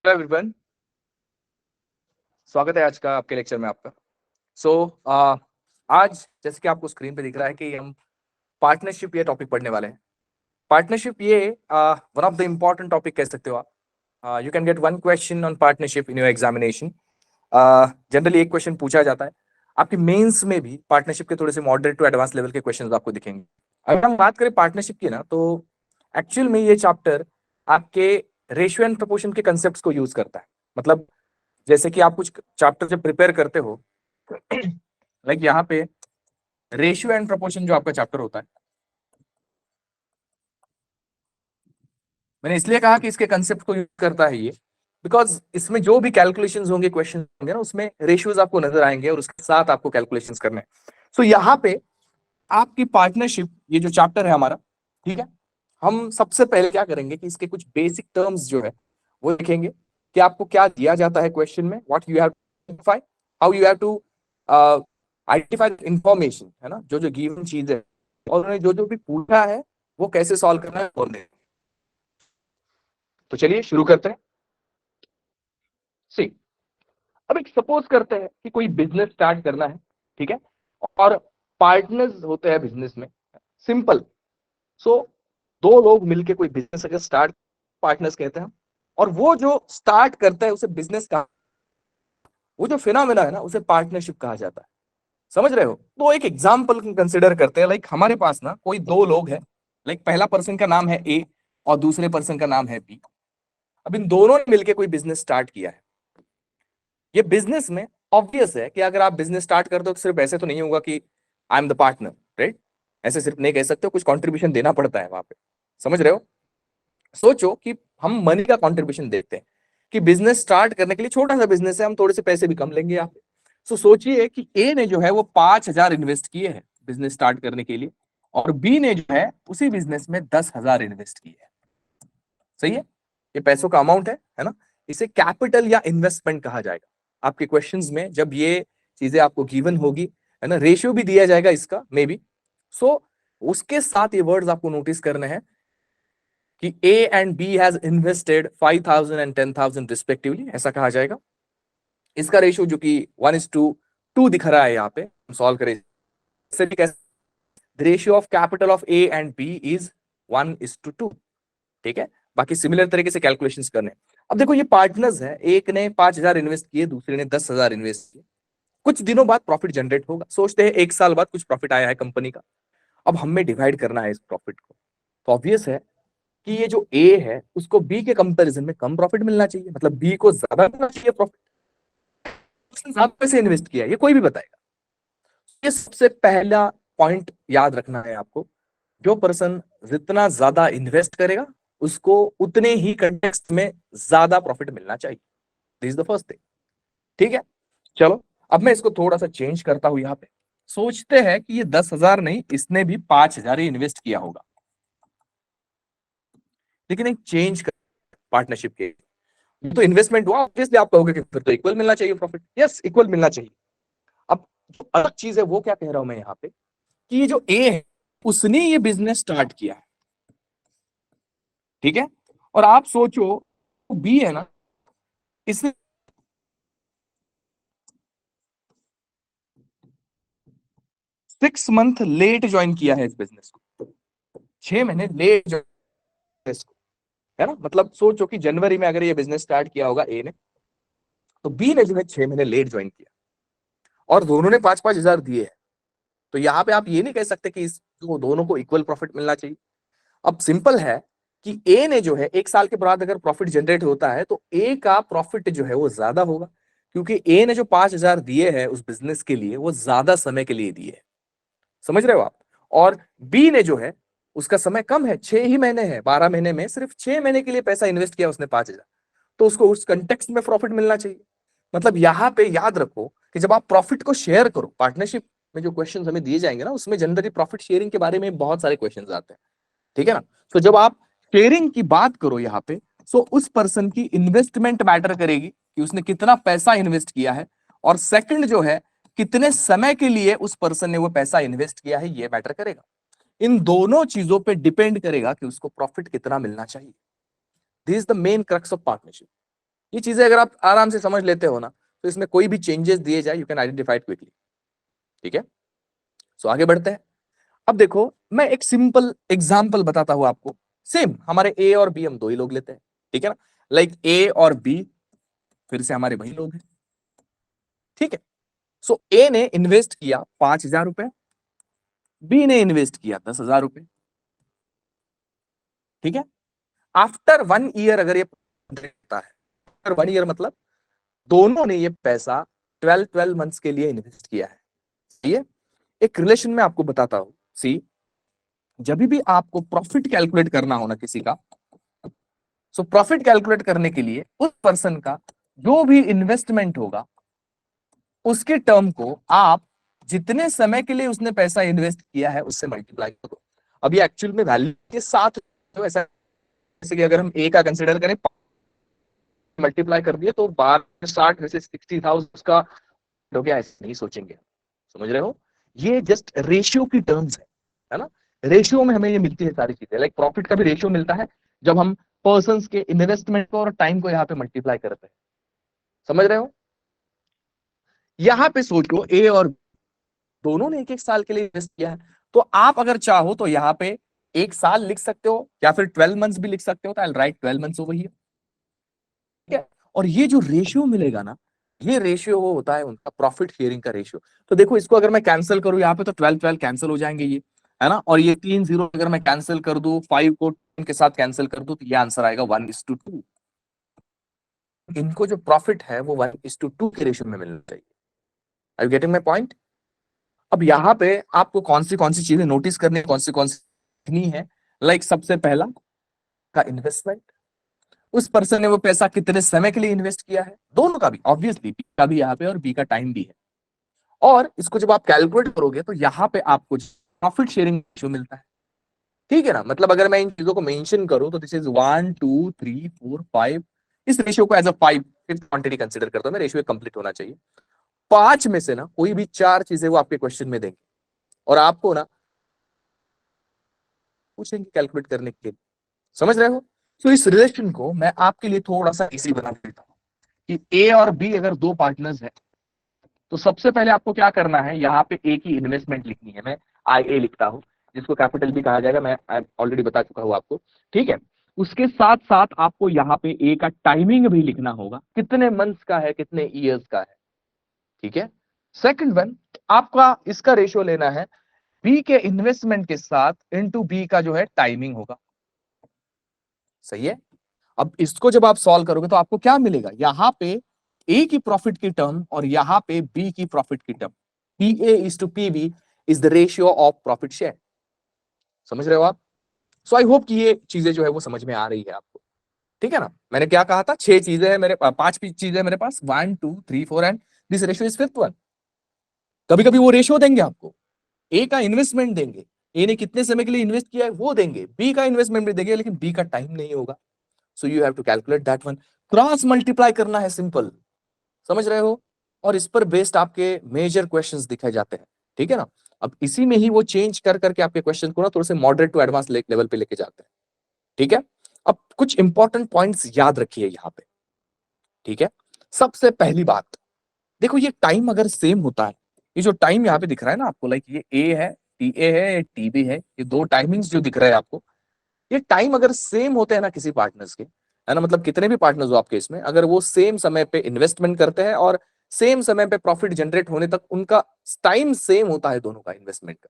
Hello everyone, स्वागत है आज का आपके लेक्चर में आपका। आज जैसे कि आपको स्क्रीन पे दिख रहा है कि हम पार्टनरशिप ये टॉपिक पढ़ने वाले हैं। पार्टनरशिप ये one of the important topic कह सकते हो आप। You can get one question on partnership in your examination. Generally एक क्वेश्चन पूछा जाता है। आपकी मेंस में भी पार्टनरशिप के थोड़े से मॉडरेट टू एडवांस लेवल के क्वेश्चन आपको दिखेंगे। अगर हम बात करें पार्टनरशिप की ना, तो एक्चुअल में ये चैप्टर आपके रेशियो एंड प्रोपोर्शन के कंसेप्ट को यूज करता है। मतलब जैसे कि आप कुछ चैप्टर जब प्रिपेयर करते हो, लाइक यहाँ पे रेशियो एंड प्रोपोर्शन जो आपका चैप्टर होता है, मैंने इसलिए कहा कि इसके कंसेप्ट को यूज करता है ये, बिकॉज इसमें जो भी कैलकुलेशंस होंगे, क्वेश्चन होंगे ना, उसमें रेशियोज आपको नजर आएंगे और उसके साथ आपको कैलकुलेशंस करने हैं। सो यहाँ पे आपकी पार्टनरशिप ये जो चैप्टर है हमारा, ठीक है, हम सबसे पहले क्या करेंगे कि इसके कुछ बेसिक टर्म्स जो है वो लिखेंगे कि आपको क्या दिया जाता है क्वेश्चन में, what you have to identify, how you have to identify information, है ना, जो जो गिवन चीज है, और उन्होंने जो जो भी पूछा है वो कैसे सॉल्व करना है बोलने। तो चलिए शुरू करते हैं। सी, अब एक सपोज करते हैं कि कोई बिजनेस स्टार्ट करना है, ठीक है, और पार्टनर्स होते हैं बिजनेस में। सिंपल। सो दो लोग मिलके कोई बिजनेस अगर स्टार्ट, पार्टनर्स कहते हैं। और वो जो स्टार्ट करता है उसे बिजनेस का, वो जो फिनोमेना है ना, उसे पार्टनरशिप कहा जाता है। समझ रहे हो? तो एक एग्जांपल कंसिडर करते हैं। लाइक हमारे पास ना कोई दो लोग हैं, लाइक पहला पर्सन का नाम है ए और दूसरे पर्सन का नाम है बी। अब इन दोनों ने मिलकर कोई बिजनेस स्टार्ट किया है। ये बिजनेस में ऑब्वियस है कि अगर आप बिजनेस स्टार्ट करते हो तो सिर्फ ऐसे तो नहीं होगा कि I am the partner, right? ऐसे सिर्फ नहीं कह सकते हो, कुछ कंट्रीब्यूशन देना पड़ता है वहां पे। समझ रहे हो? सोचो कि हम मनी का कंट्रीब्यूशन देते हैं कि बिजनेस स्टार्ट करने के लिए, छोटा सा बिजनेस है, हम थोड़े से पैसे भी कम लेंगे यहाँ पे। सो सोचिए कि ए ने जो है वो 5,000 इन्वेस्ट किए हैं बिजनेस स्टार्ट करने के लिए, और बी ने जो है उसी बिजनेस में 10,000 इन्वेस्ट किए हैं। सही है? ये पैसों का अमाउंट है ना? इसे कैपिटल या इन्वेस्टमेंट कहा जाएगा। आपके क्वेश्चंस में जब ये चीजें आपको गिवन होगी, है ना, रेशियो भी दिया जाएगा इसका, मे बी। सो उसके साथ ये वर्ड्स आपको नोटिस करने हैं कि A and B has invested 5,000 and 10,000 respectively, ऐसा कहा जाएगा। इसका रेशियो जो कि 1:2 दिख रहा है यहाँ पे, हम सॉल्व करें इससे भी कैसे, ratio of capital of A and B is 1:2। ठीक है, बाकी सिमिलर तरीके से कैलकुलेशंस करने। अब देखो ये पार्टनर्स है, एक ने 5,000 इन्वेस्ट किए, दूसरे ने 10,000 इन्वेस्ट किए। कुछ दिनों बाद प्रॉफिट जनरेट होगा, सोचते हैं एक साल बाद कुछ प्रॉफिट आया है कंपनी का। अब हमें डिवाइड करना है इस प्रॉफिट को। तो ऑब्वियस है कि ये जो ए है उसको बी के कंपैरिजन में कम प्रॉफिट मिलना चाहिए, मतलब बी को ज्यादा मिलना चाहिए प्रॉफिट। उसने ज्यादा पैसे इन्वेस्ट किया, ये कोई भी बताएगा। ये सबसे पहला पॉइंट याद रखना है आपको। जो पर्सन जितना ज्यादा इन्वेस्ट करेगा उसको उतने ही कंटेक्स्ट में ज्यादा प्रॉफिट मिलना चाहिए। This is the first thing. ठीक है, चलो अब मैं इसको थोड़ा सा चेंज करता हूं। यहाँ पे सोचते हैं कि ये 10,000 नहीं, इसने भी 5,000 ही इन्वेस्ट किया होगा, लेकिन एक चेंज कर पार्टनरशिप के, तो इन्वेस्टमेंट हुआ, ऑब्वियसली आप कहोगे कि फिर तो इक्वल मिलना चाहिए प्रॉफिट। यस, इक्वल मिलना चाहिए। अब जो अलग चीज है वो क्या कह रहा हूं मैं यहाँ पे, कि ये जो ए है उसने ये बिजनेस स्टार्ट किया है, ठीक है, और आप सोचो बी है ना, इसने 6 मंथ लेट ज्वाइन किया है इस बिजनेस को, 6 महीने लेट ज्वाइन इसको, है ना। मतलब सोचो कि जनवरी में अगर ये बिजनेस स्टार्ट किया होगा ए ने, तो बी ने जो है 6 महीने लेट ज्वाइन किया, और दोनों ने 5-5 हजार दिए हैं। तो यहाँ पे आप ये नहीं कह सकते कि इस दोनों को इक्वल प्रॉफिट मिलना चाहिए। अब सिंपल है कि ए ने जो है एक साल के बाद अगर प्रॉफिट जनरेट होता है तो ए का प्रॉफिट जो है वो ज्यादा होगा, क्योंकि ए ने जो 5,000 दिए हैं उस बिजनेस के लिए वो ज्यादा समय के लिए दिए हैं। समझ रहे हो आप? और बी ने जो है उसका समय कम है, 6 ही महीने है, 12 महीने में सिर्फ 6 महीने के लिए पैसा इन्वेस्ट किया उसने 5,000, तो उसको उस कंटेक्स्ट में प्रॉफिट मिलना चाहिए। मतलब यहाँ पे याद रखो कि जब आप प्रॉफिट को शेयर करो, पार्टनरशिप में जो क्वेश्चन हमें दिए जाएंगे ना, उसमें जनरली प्रॉफिट शेयरिंग के बारे में बहुत सारे क्वेश्चन आते हैं, ठीक है ना। तो जब आप शेयरिंग की बात करो यहाँ पे, सो उस पर्सन की इन्वेस्टमेंट मैटर करेगी कि उसने कितना पैसा इन्वेस्ट किया है, और सेकंड जो है कितने समय के लिए उस पर्सन ने वो पैसा इन्वेस्ट किया है, ये मैटर करेगा। इन दोनों चीजों पे डिपेंड करेगा कि उसको प्रॉफिट कितना मिलना चाहिए। This is the main crux of partnership. ये चीजें अगर आप आराम से समझ लेते हो ना, तो इसमें कोई भी चेंजेस दिए जाए, यू कैन आइडेंटिफाई क्विकली। ठीक है, सो आगे बढ़ते हैं। अब देखो, मैं एक सिंपल एग्जांपल बताता हूं आपको। सेम हमारे ए और बी, हम दो ही लोग लेते हैं, ठीक है ना। लाइक ए और बी फिर से हमारे वही लोग हैं, ठीक है। सो ए ने इन्वेस्ट किया 5,000 रुपए, बी ने इन्वेस्ट किया 10,000 रुपए, ठीक है। आफ्टर 1 ईयर अगर ये होता है, आफ्टर 1 ईयर मतलब दोनों ने ये पैसा 12 मंथ्स के लिए इन्वेस्ट किया है। ये एक रिलेशन में आपको बताता हूं। सी, जब भी आपको प्रॉफिट कैलकुलेट करना हो ना किसी का, सो प्रॉफिट कैलकुलेट करने के लिए उस पर्सन का जो भी इन्वेस्टमेंट होगा, उसके टर्म को आप जितने समय के लिए उसने पैसा इन्वेस्ट किया है उससे मल्टीप्लाई करो। अभी एक्चुअल में वैल्यू के साथ तो ऐसा, जैसे कि अगर हम ए का कंसिडर करें, मल्टीप्लाई कर दिए तो 12 60 वैसे 60,000 का हो गया, ऐसे नहीं सोचेंगे। समझ रहे हो, ये जस्ट रेशियो की टर्म्स है ना। रेशियो में हमें ये मिलती है सारी चीजें। लाइक प्रॉफिट का भी रेशियो मिलता है जब हम पर्सन के इन्वेस्टमेंट को और टाइम को यहाँ पे मल्टीप्लाई करते हैं। समझ रहे हो, यहाँ पे सोचो ए और दोनों ने 1 1 साल के लिए इन्वेस्ट किया है, तो आप अगर चाहो तो यहाँ पे 1 साल लिख सकते हो या फिर 12 मंथ्स भी लिख सकते हो, तो आई राइट 12 मंथ्स ओवर हियर, ठीक है। और ये जो रेशियो मिलेगा ना, ये रेशियो वो होता है उनका प्रॉफिट शेयरिंग का रेशियो। तो देखो, इसको अगर मैं कैंसिल करूं यहाँ पे तो 12 12 कैंसिल हो जाएंगे ये, है ना। और ये 3 0 अगर मैं कैंसिल कर दूं, 5 को 10 के साथ कैंसिल कर दूं, तो ये आंसर आएगा 1:2। इनको जो प्रॉफिट है वो 1:2 के रेशियो में मिलना चाहिए। Are you getting my point. अब यहाँ पे आपको कौन सी चीजें नोटिस करनी है, कौन सी लिखनी है। लाइक सबसे पहला का इन्वेस्टमेंट, उस पर्सन ने वो पैसा कितने समय के लिए इन्वेस्ट किया है, दोनों का भी, ऑब्वियसली बी का भी यहाँ पे और बी का टाइम भी है। और इसको जब आप कैलकुलेट करोगे तो यहाँ पे आपको प्रॉफिट शेयरिंग रेशियो मिलता है, ठीक है ना। मतलब अगर मैं इन चीजों को मेंशन करूं तो दिस इज 1 2 3 4 5, इस रेशियो को as a 5 fifth quantity consider करता हूं मैं। रेशियो कंप्लीट होना चाहिए। 5 में से ना कोई भी 4 चीजें वो आपके क्वेश्चन में देंगे और आपको ना पूछेंगे कैलकुलेट करने के लिए। समझ रहे हो। तो इस रिलेशन को मैं आपके लिए थोड़ा सा इजी बना देता हूँ कि ए और बी अगर दो पार्टनर्स हैं, तो सबसे पहले आपको क्या करना है, यहाँ पे ए की इन्वेस्टमेंट लिखनी है। मैं आई ए लिखता हूं, जिसको कैपिटल भी कहा जाएगा, मैं ऑलरेडी बता चुका हूं आपको, ठीक है। उसके साथ साथ आपको यहाँ पे ए का टाइमिंग भी लिखना होगा, कितने मंथ्स का है, कितने ईयर्स का है, ठीक है। सेकंड वन, आपका इसका रेशियो लेना है बी के इन्वेस्टमेंट के साथ इनटू बी का जो है टाइमिंग होगा। सही है। अब इसको जब आप सॉल्व करोगे तो आपको क्या मिलेगा, यहां पे ए की प्रॉफिट की टर्म और यहां पे बी की प्रॉफिट की term, P A is to P B is the ratio of profit share. समझ रहे हो आप। सो आई होप कि ये चीजें जो है वो समझ में आ रही है आपको, ठीक है ना। मैंने क्या कहा था, 6 चीजें हैं मेरे पास, 5 चीजें मेरे पास, 1 2 3 4 and this ratio is fifth one. कभी कभी वो रेशियो देंगे आपको, ए का इन्वेस्टमेंट देंगे, ए ने कितने समय के लिए इन्वेस्ट किया है वो देंगे, बी का इन्वेस्टमेंट भी देंगे, लेकिन बी का टाइम नहीं होगा। So you have to calculate that one. Cross multiply करना है, सिंपल। समझ रहे हो। और इस पर बेस्ड आपके मेजर क्वेश्चंस दिखाए जाते हैं, ठीक है ना। अब इसी में ही वो चेंज कर करके आपके क्वेश्चन को ना थोड़े से मॉडरेट टू एडवांस लेवल पे लेके जाते हैं, ठीक है। अब कुछ इंपॉर्टेंट पॉइंट्स याद रखिए यहाँ पे, ठीक है। सबसे पहली बात, देखो ये टाइम अगर सेम होता है, ये जो टाइम यहाँ पे दिख रहा है ना आपको, लाइक ये ए है, टी ए है, ये टी बी है, ये दो टाइमिंग्स जो दिख रहे हैं आपको, ये टाइम अगर सेम होते हैं ना किसी पार्टनर्स के, है ना, मतलब कितने भी पार्टनर्स हो आपके इसमें, अगर वो सेम समय पे इन्वेस्टमेंट करते हैं और सेम समय पे प्रॉफिट जनरेट होने तक उनका टाइम सेम होता है दोनों का इन्वेस्टमेंट का,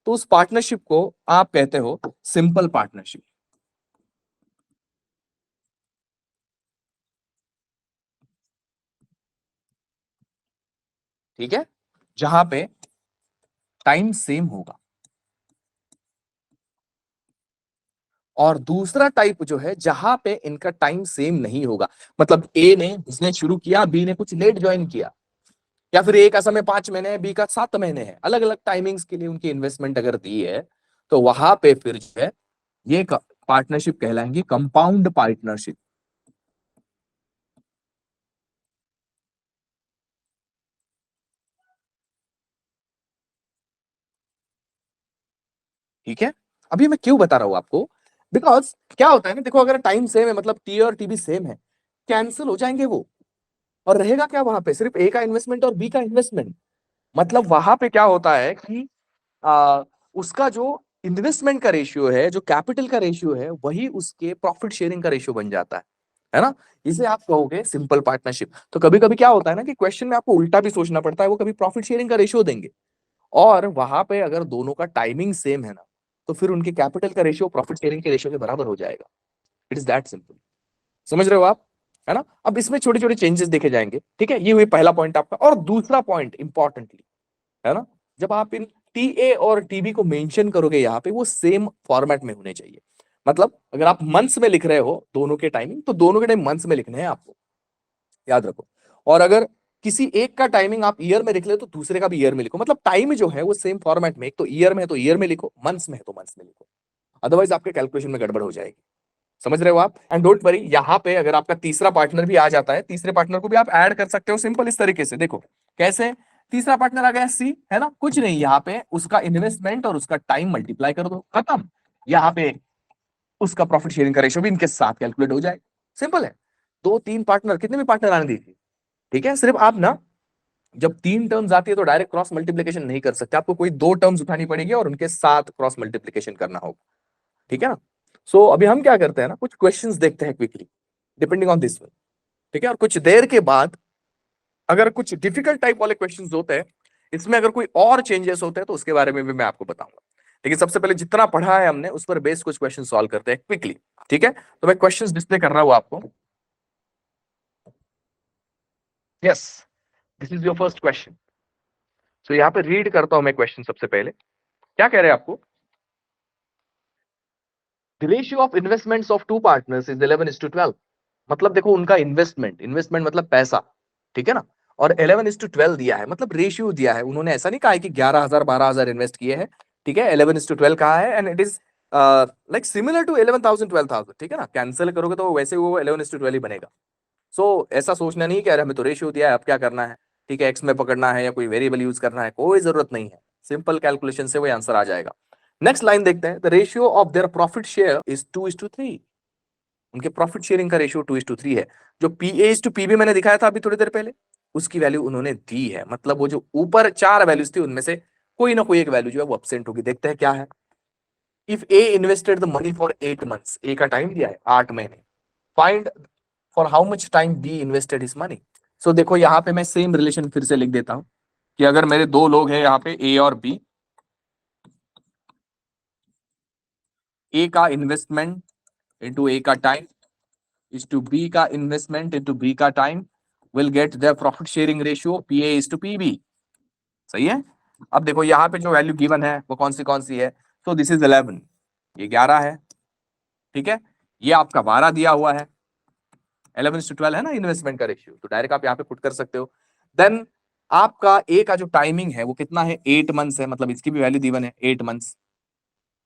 तो उस पार्टनरशिप को आप कहते हो सिंपल पार्टनरशिप, ठीक है, जहां पे टाइम सेम होगा। और दूसरा टाइप जो है जहां पे इनका टाइम सेम नहीं होगा, मतलब ए ने बिजनेस शुरू किया, बी ने कुछ लेट ज्वाइन किया, या फिर ए का समय 5 महीने है, बी का 7 महीने है, अलग अलग टाइमिंग्स के लिए उनकी इन्वेस्टमेंट अगर दी है, तो वहां पे फिर जो है ये पार्टनरशिप कहलाएंगी कंपाउंड पार्टनरशिप, ठीक है। अभी मैं क्यों बता रहा हूं आपको, बिकॉज क्या होता है ना, देखो अगर टाइम सेम है, मतलब टी और टीबी सेम है, कैंसिल हो जाएंगे वो, और रहेगा क्या वहां पे, सिर्फ ए का इन्वेस्टमेंट और बी का इन्वेस्टमेंट। मतलब वहां पे क्या होता है कि उसका जो इन्वेस्टमेंट का रेशियो है, जो कैपिटल का रेशियो है, वही उसके प्रॉफिट शेयरिंग का रेशियो बन जाता है ना। इसे आप कहोगे सिंपल पार्टनरशिप। तो कभी कभी क्या होता है ना कि क्वेश्चन में आपको उल्टा भी सोचना पड़ता है, वो कभी प्रॉफिट शेयरिंग का रेशियो देंगे, और वहां पे अगर दोनों का टाइमिंग सेम है ना, तो फिर उनके कैपिटल का रेशियो प्रॉफिट शेयरिंग के रेशियो के बराबर हो जाएगा। It is that simple. समझ रहे हो आप, है ना। अब इसमें छोटे छोटे चेंजेस देखे जाएंगे, ठीक है। ये हुई पहला पॉइंट आपका। और दूसरा पॉइंट इंपॉर्टेंटली, है ना, जब आप इन टीए और टीबी को मेंशन करोगे यहाँ पे, वो सेम फॉर्मेट में होने चाहिए। मतलब अगर आप मंथ्स में लिख रहे हो दोनों के टाइमिंग, तो दोनों के टाइम मंथ्स में लिखने हैं आपको, याद रखो। और अगर किसी एक का टाइमिंग आप ईयर में लिख ले, तो दूसरे का भी ईयर में लिखो। मतलब टाइम जो है वो सेम फॉर्मेट में, एक तो ईयर में है तो ईयर में लिखो, मंथ्स में है तो मंथ्स में लिखो। अदरवाइज आपके कैलकुलेशन में गड़बड़ हो जाएगी। समझ रहे हो आप। एंड डोंट वरी, यहाँ पे अगर आपका तीसरा पार्टनर भी आ जाता है, तीसरे पार्टनर को भी आप ऐड कर सकते हो सिंपल इस तरीके से। देखो कैसे, तीसरा पार्टनर आ गया सी, है ना, कुछ नहीं, यहाँ पे उसका इन्वेस्टमेंट और उसका टाइम मल्टीप्लाई कर दो, खत्म। यहाँ पे उसका प्रॉफिट शेयरिंग का रेशियो भी इनके साथ कैलकुलेट हो जाए। सिंपल है। दो तीन पार्टनर, कितने भी पार्टनर आने दीजिए, ठीक है। सिर्फ आप ना, जब तीन टर्म्स आती है तो डायरेक्ट क्रॉस मल्टीप्लीकेशन नहीं कर सकते, आपको कोई दो टर्म्स उठानी पड़ेगी और उनके साथ क्रॉस मल्टीप्लीकेशन करना होगा, ठीक है ना। सो अभी हम क्या करते हैं ना, कुछ क्वेश्चंस देखते हैं quickly depending on this one, ठीक है। और कुछ देर के बाद अगर कुछ डिफिकल्ट टाइप वाले क्वेश्चंस होते हैं, इसमें अगर कोई और चेंजेस होते हैं, तो उसके बारे में भी मैं आपको बताऊंगा। लेकिन सबसे पहले जितना पढ़ा है हमने उस पर बेस कुछ क्वेश्चन सॉल्व करते हैं क्विकली, ठीक है। तो मैं क्वेश्चंस डिस्प्ले कर रहा हूं आपको। Yes, this is your first question. So यहाँ पे रीड करता हूं मैं क्वेश्चन। सबसे पहले क्या कह रहे हैं आपको, the ratio of investments of two partners is 11:12। मतलब देखो उनका इन्वेस्टमेंट, इन्वेस्टमेंट मतलब पैसा, ठीक है ना, और 11:12 दिया है, मतलब रेशियो दिया है। उन्होंने ऐसा नहीं कहा है कि 11,000 12,000 इन्वेस्ट किए हैं, ठीक है। 11:12 कहा है, and it is like similar to 11,000 12,000, ठीक है ना। कैंसिल करोगे तो वैसे वो 11:12 ही बनेगा। सो ऐसा सोचना नहीं कि यार हमें तो रेशियो दिया है, अब क्या करना है, ठीक है, एक्स में पकड़ना है या कोई वेरिएबल यूज करना है, कोई जरूरत नहीं है। सिंपल कैलकुलेशन से वो आंसर आ जाएगा। नेक्स्ट लाइन देखते हैं, the ratio of their profit share is 2:3। उनके प्रॉफिट शेयरिंग का रेशियो 2:3 है। जो पीए इज टू पीबी मैंने दिखाया था अभी थोड़ी देर पहले, उसकी वैल्यू उन्होंने दी है। मतलब वो जो ऊपर चार वैल्यूज थी उनमें से कोई ना कोई एक वैल्यू जो है वो एब्सेंट होगी। देखते हैं क्या है। If A invested the money for 8 months, A का टाइम दिया है 8 महीने, find for how much time B invested his money. So देखो यहाँ पे मैं सेम रिलेशन फिर से लिख देता हूं कि अगर मेरे दो लोग हैं यहाँ पे ए और बी, ए का इन्वेस्टमेंट इनटू ए का टाइम is to B का इन्वेस्टमेंट into B का time will get their profit sharing ratio PA is to PB। सही है। अब देखो यहाँ पे जो वैल्यू गिवन है वो कौन सी है। तो दिस इज 11, ये 11 है, ठीक है। ये आपका 12 दिया हुआ है, 11:12 है ना इन्वेस्टमेंट का रेशियो, तो डायरेक्ट आप यहाँ पे पुट कर सकते हो। देन आपका ए का जो टाइमिंग है वो कितना है, 8 मंथ्स है, मतलब इसकी भी वैल्यू गिवन है 8 मंथ्स,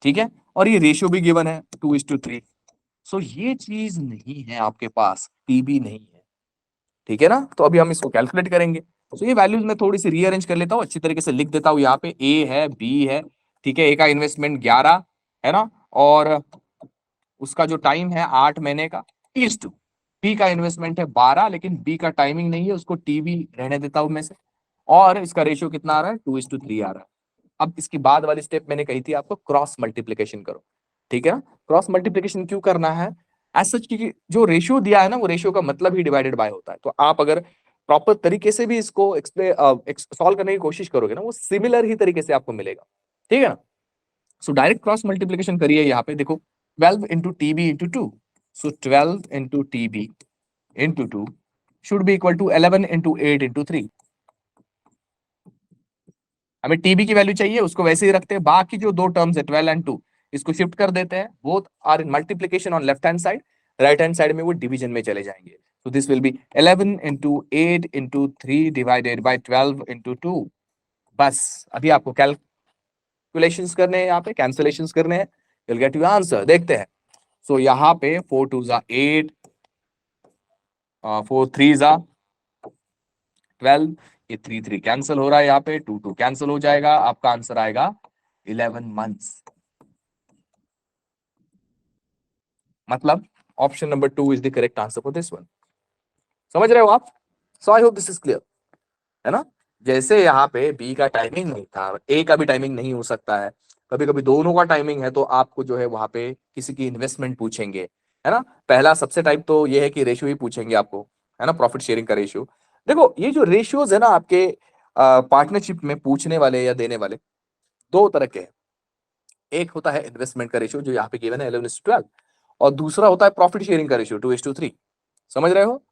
ठीक है। और ये रेशियो भी गिवन है 2:3। सो ये चीज नहीं है आपके पास, पीबी नहीं है, ठीक है ना। तो अभी हम इसको कैलकुलेट करेंगे। तो ये वैल्यूज मैं थोड़ी सी रीअरेंज कर लेता हूँ, अच्छी तरीके से लिख देता हूँ। यहाँ पे ए है, बी है, ठीक है। ए का इन्वेस्टमेंट 11 है ना, और उसका जो टाइम है 8 महीने का, इज टू बी का इन्वेस्टमेंट है 12, लेकिन बी का टाइमिंग नहीं है, उसको टीबी रहने देता हूं मैं से। और इसका रेशियो कितना आ रहा है, 2:3 आ रहा है। अब इसकी बाद वाली स्टेप मैंने कही थी आपको, क्रॉस मल्टीप्लीकेशन करो, ठीक है ना। क्रॉस मल्टीप्लीकेशन क्यों करना है, एज सच की जो रेशियो दिया है ना, वो रेशियो का मतलब ही डिवाइडेड बाय होता है। तो आप अगर प्रॉपर तरीके से भी इसको सॉल्व करने की कोशिश करोगे ना, वो सिमिलर ही तरीके से आपको मिलेगा, ठीक है ना। सो डायरेक्ट क्रॉस मल्टीप्लीकेशन करिए। यहाँ पे देखो 12 into TB into two, so 12 into TB into two should be equal to 11 into 8 into 3। हमें टीबी की वैल्यू चाहिए, उसको वैसे ही रखते हैं। बाकी जो दो टर्म्स है 12 एंड 2, इसको शिफ्ट कर देते हैं। Both are in multiplication on left hand side, right hand side में वो डिवीजन में चले जाएंगे। तो this will be 11 into 8 into 3 divided by 12 into 2। बस अभी आपको कैलकुलेशंस करने हैं, यहाँ पे कैंसिलेशंस करने हैं, विल गेट यू आंसर। देखते हैं। सो यहाँ पे 4 2 जा 8, 4 3 जा 12, ये 3 3 कैंसिल हो रहा है, यहाँ पे 2 2 कैंसिल हो जाएगा, आपका आंसर आएगा 11 मंथ्स। मतलब option number 2 is the correct answer for this one. समझ रहे हो आप? So I hope this is clear, है ना? जैसे यहाँ पे बी का टाइमिंग नहीं था, ए का भी टाइमिंग नहीं हो सकता है, कभी कभी दोनों का टाइमिंग है, तो आपको जो है वहां पे किसी की इन्वेस्टमेंट पूछेंगे, है ना? पहला सबसे टाइप तो ये है कि रेशियो ही पूछेंगे आपको, है ना, प्रॉफिट शेयरिंग का रेशियो। देखो ये जो रेशियोज है ना आपके पार्टनरशिप में पूछने वाले या देने वाले, दो तरह के हैं। एक होता है इन्वेस्टमेंट का रेशियो जो यहाँ पे गिवन है 11:12, और दूसरा होता है प्रॉफिट शेयरिंग का रेशियो 2:3। समझ रहे हो?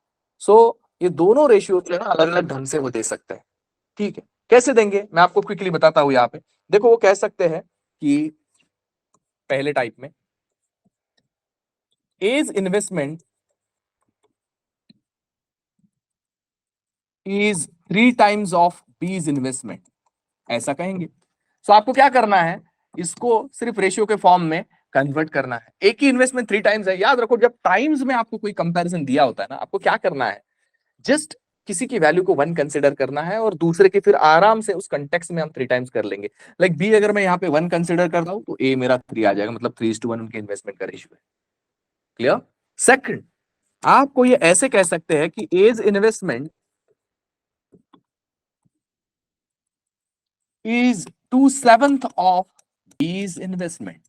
सो ये दोनों रेशियो जो है ना अलग अलग ढंग से वो दे सकते हैं। ठीक है, कैसे देंगे मैं आपको क्विकली बताता हूं यहाँ पे। देखो वो कह सकते हैं कि पहले टाइप में A's investment is 3 times of B's investment, ऐसा कहेंगे। सो आपको क्या करना है, इसको सिर्फ रेशियो के फॉर्म में कन्वर्ट करना है। एक ही इन्वेस्टमेंट 3 times है, याद रखो जब टाइम्स में आपको कोई कंपैरिजन दिया होता है ना, आपको क्या करना है, जस्ट किसी की वैल्यू को 1 कंसिडर करना है और दूसरे की फिर आराम से उस कंटेक्स्ट में हम 3 times कर लेंगे। लाइक बी अगर मैं यहाँ पे 1 कंसिडर करता हूं तो ए मेरा 3 आ जाएगा, मतलब 3:1 उनके इन्वेस्टमेंट का रेशियो है। क्लियर? सेकंड, आपको ये ऐसे कह सकते हैं कि as investment is 2/7 of B's investment.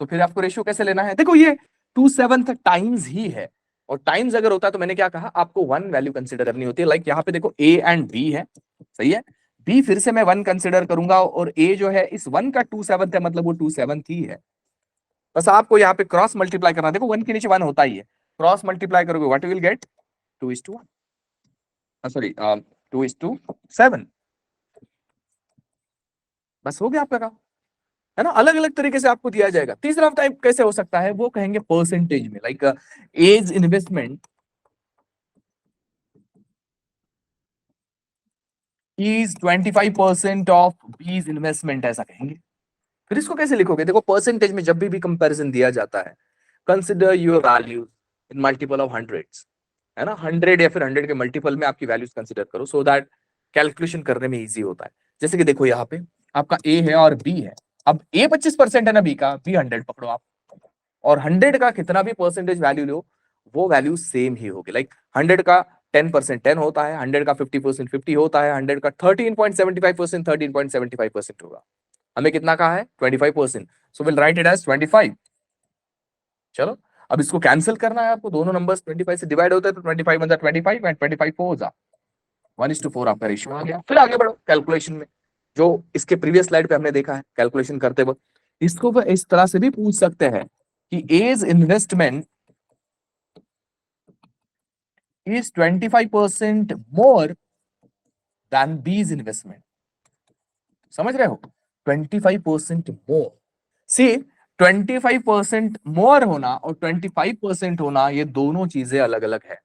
तो फिर आपको रेशियो कैसे लेना है, देखो ये 2/7 टाइम्स ही है, और टाइम्स अगर होता है तो मैंने क्या कहा, आपको 1 वैल्यू कंसिडर करनी होती है। लाइक यहाँ पे देखो ए एंड बी है, सही है, बी फिर से मैं 1 कंसिडर करूंगा, और ए जो है इस 1 का 2/7 है, मतलब वो 2/7 ही है। बस आपको यहाँ पे क्रॉस मल्टीप्लाई करना, देखो 1 के नीचे 1 होता ही है, क्रॉस मल्टीप्लाई करोगे what you will gate, 2:1, sorry 2:7। बस हो गया आपका काम, है ना? अलग अलग तरीके से आपको दिया जाएगा। तीसरा टाइप कैसे हो सकता है, वो कहेंगे परसेंटेज में, like A's investment is 25% of B's investment, ऐसा कहेंगे। फिर इसको कैसे लिखोगे, देखो परसेंटेज में जब भी कंपैरिजन दिया जाता है, consider your values in multiple of hundreds, है ना, 100 या फिर 100 के मल्टीपल में आपकी वैल्यूज कंसिडर करो, सो दैट कैलकुलेशन करने में इजी होता है। जैसे कि देखो यहाँ पे आपका ए है और बी है, अब ए 25% है ना बी का, बी 100 पकड़ो आप, और 100 का कितना भी परसेंटेज वैल्यू लो, वो वैल्यू सेम ही होगी। लाइक 100 का 10% 10 होता है, 100 का 50% 50 होता है, 100 का 13.75% 13.75% होगा। हमें कितना कहा है, 25%, so will write it as 25। चलो अब इसको कैंसिल करना है आपको, दोनों नंबर्स 25 से डिवाइड होता है तो 25 बनता है 25 एंड 25 4 जा 1:4 आपका रेशियो आ गया। फिर आगे बढ़ो कैलकुलेशन में, जो इसके प्रीवियस स्लाइड पे हमने देखा है कैलकुलेशन करते वक्त। इसको वो इस तरह से भी पूछ सकते हैं कि as investment is 25% more than B's investment। समझ रहे हो? 25% मोर, सी 25% मोर होना और 25% होना, ये दोनों चीजें अलग अलग है।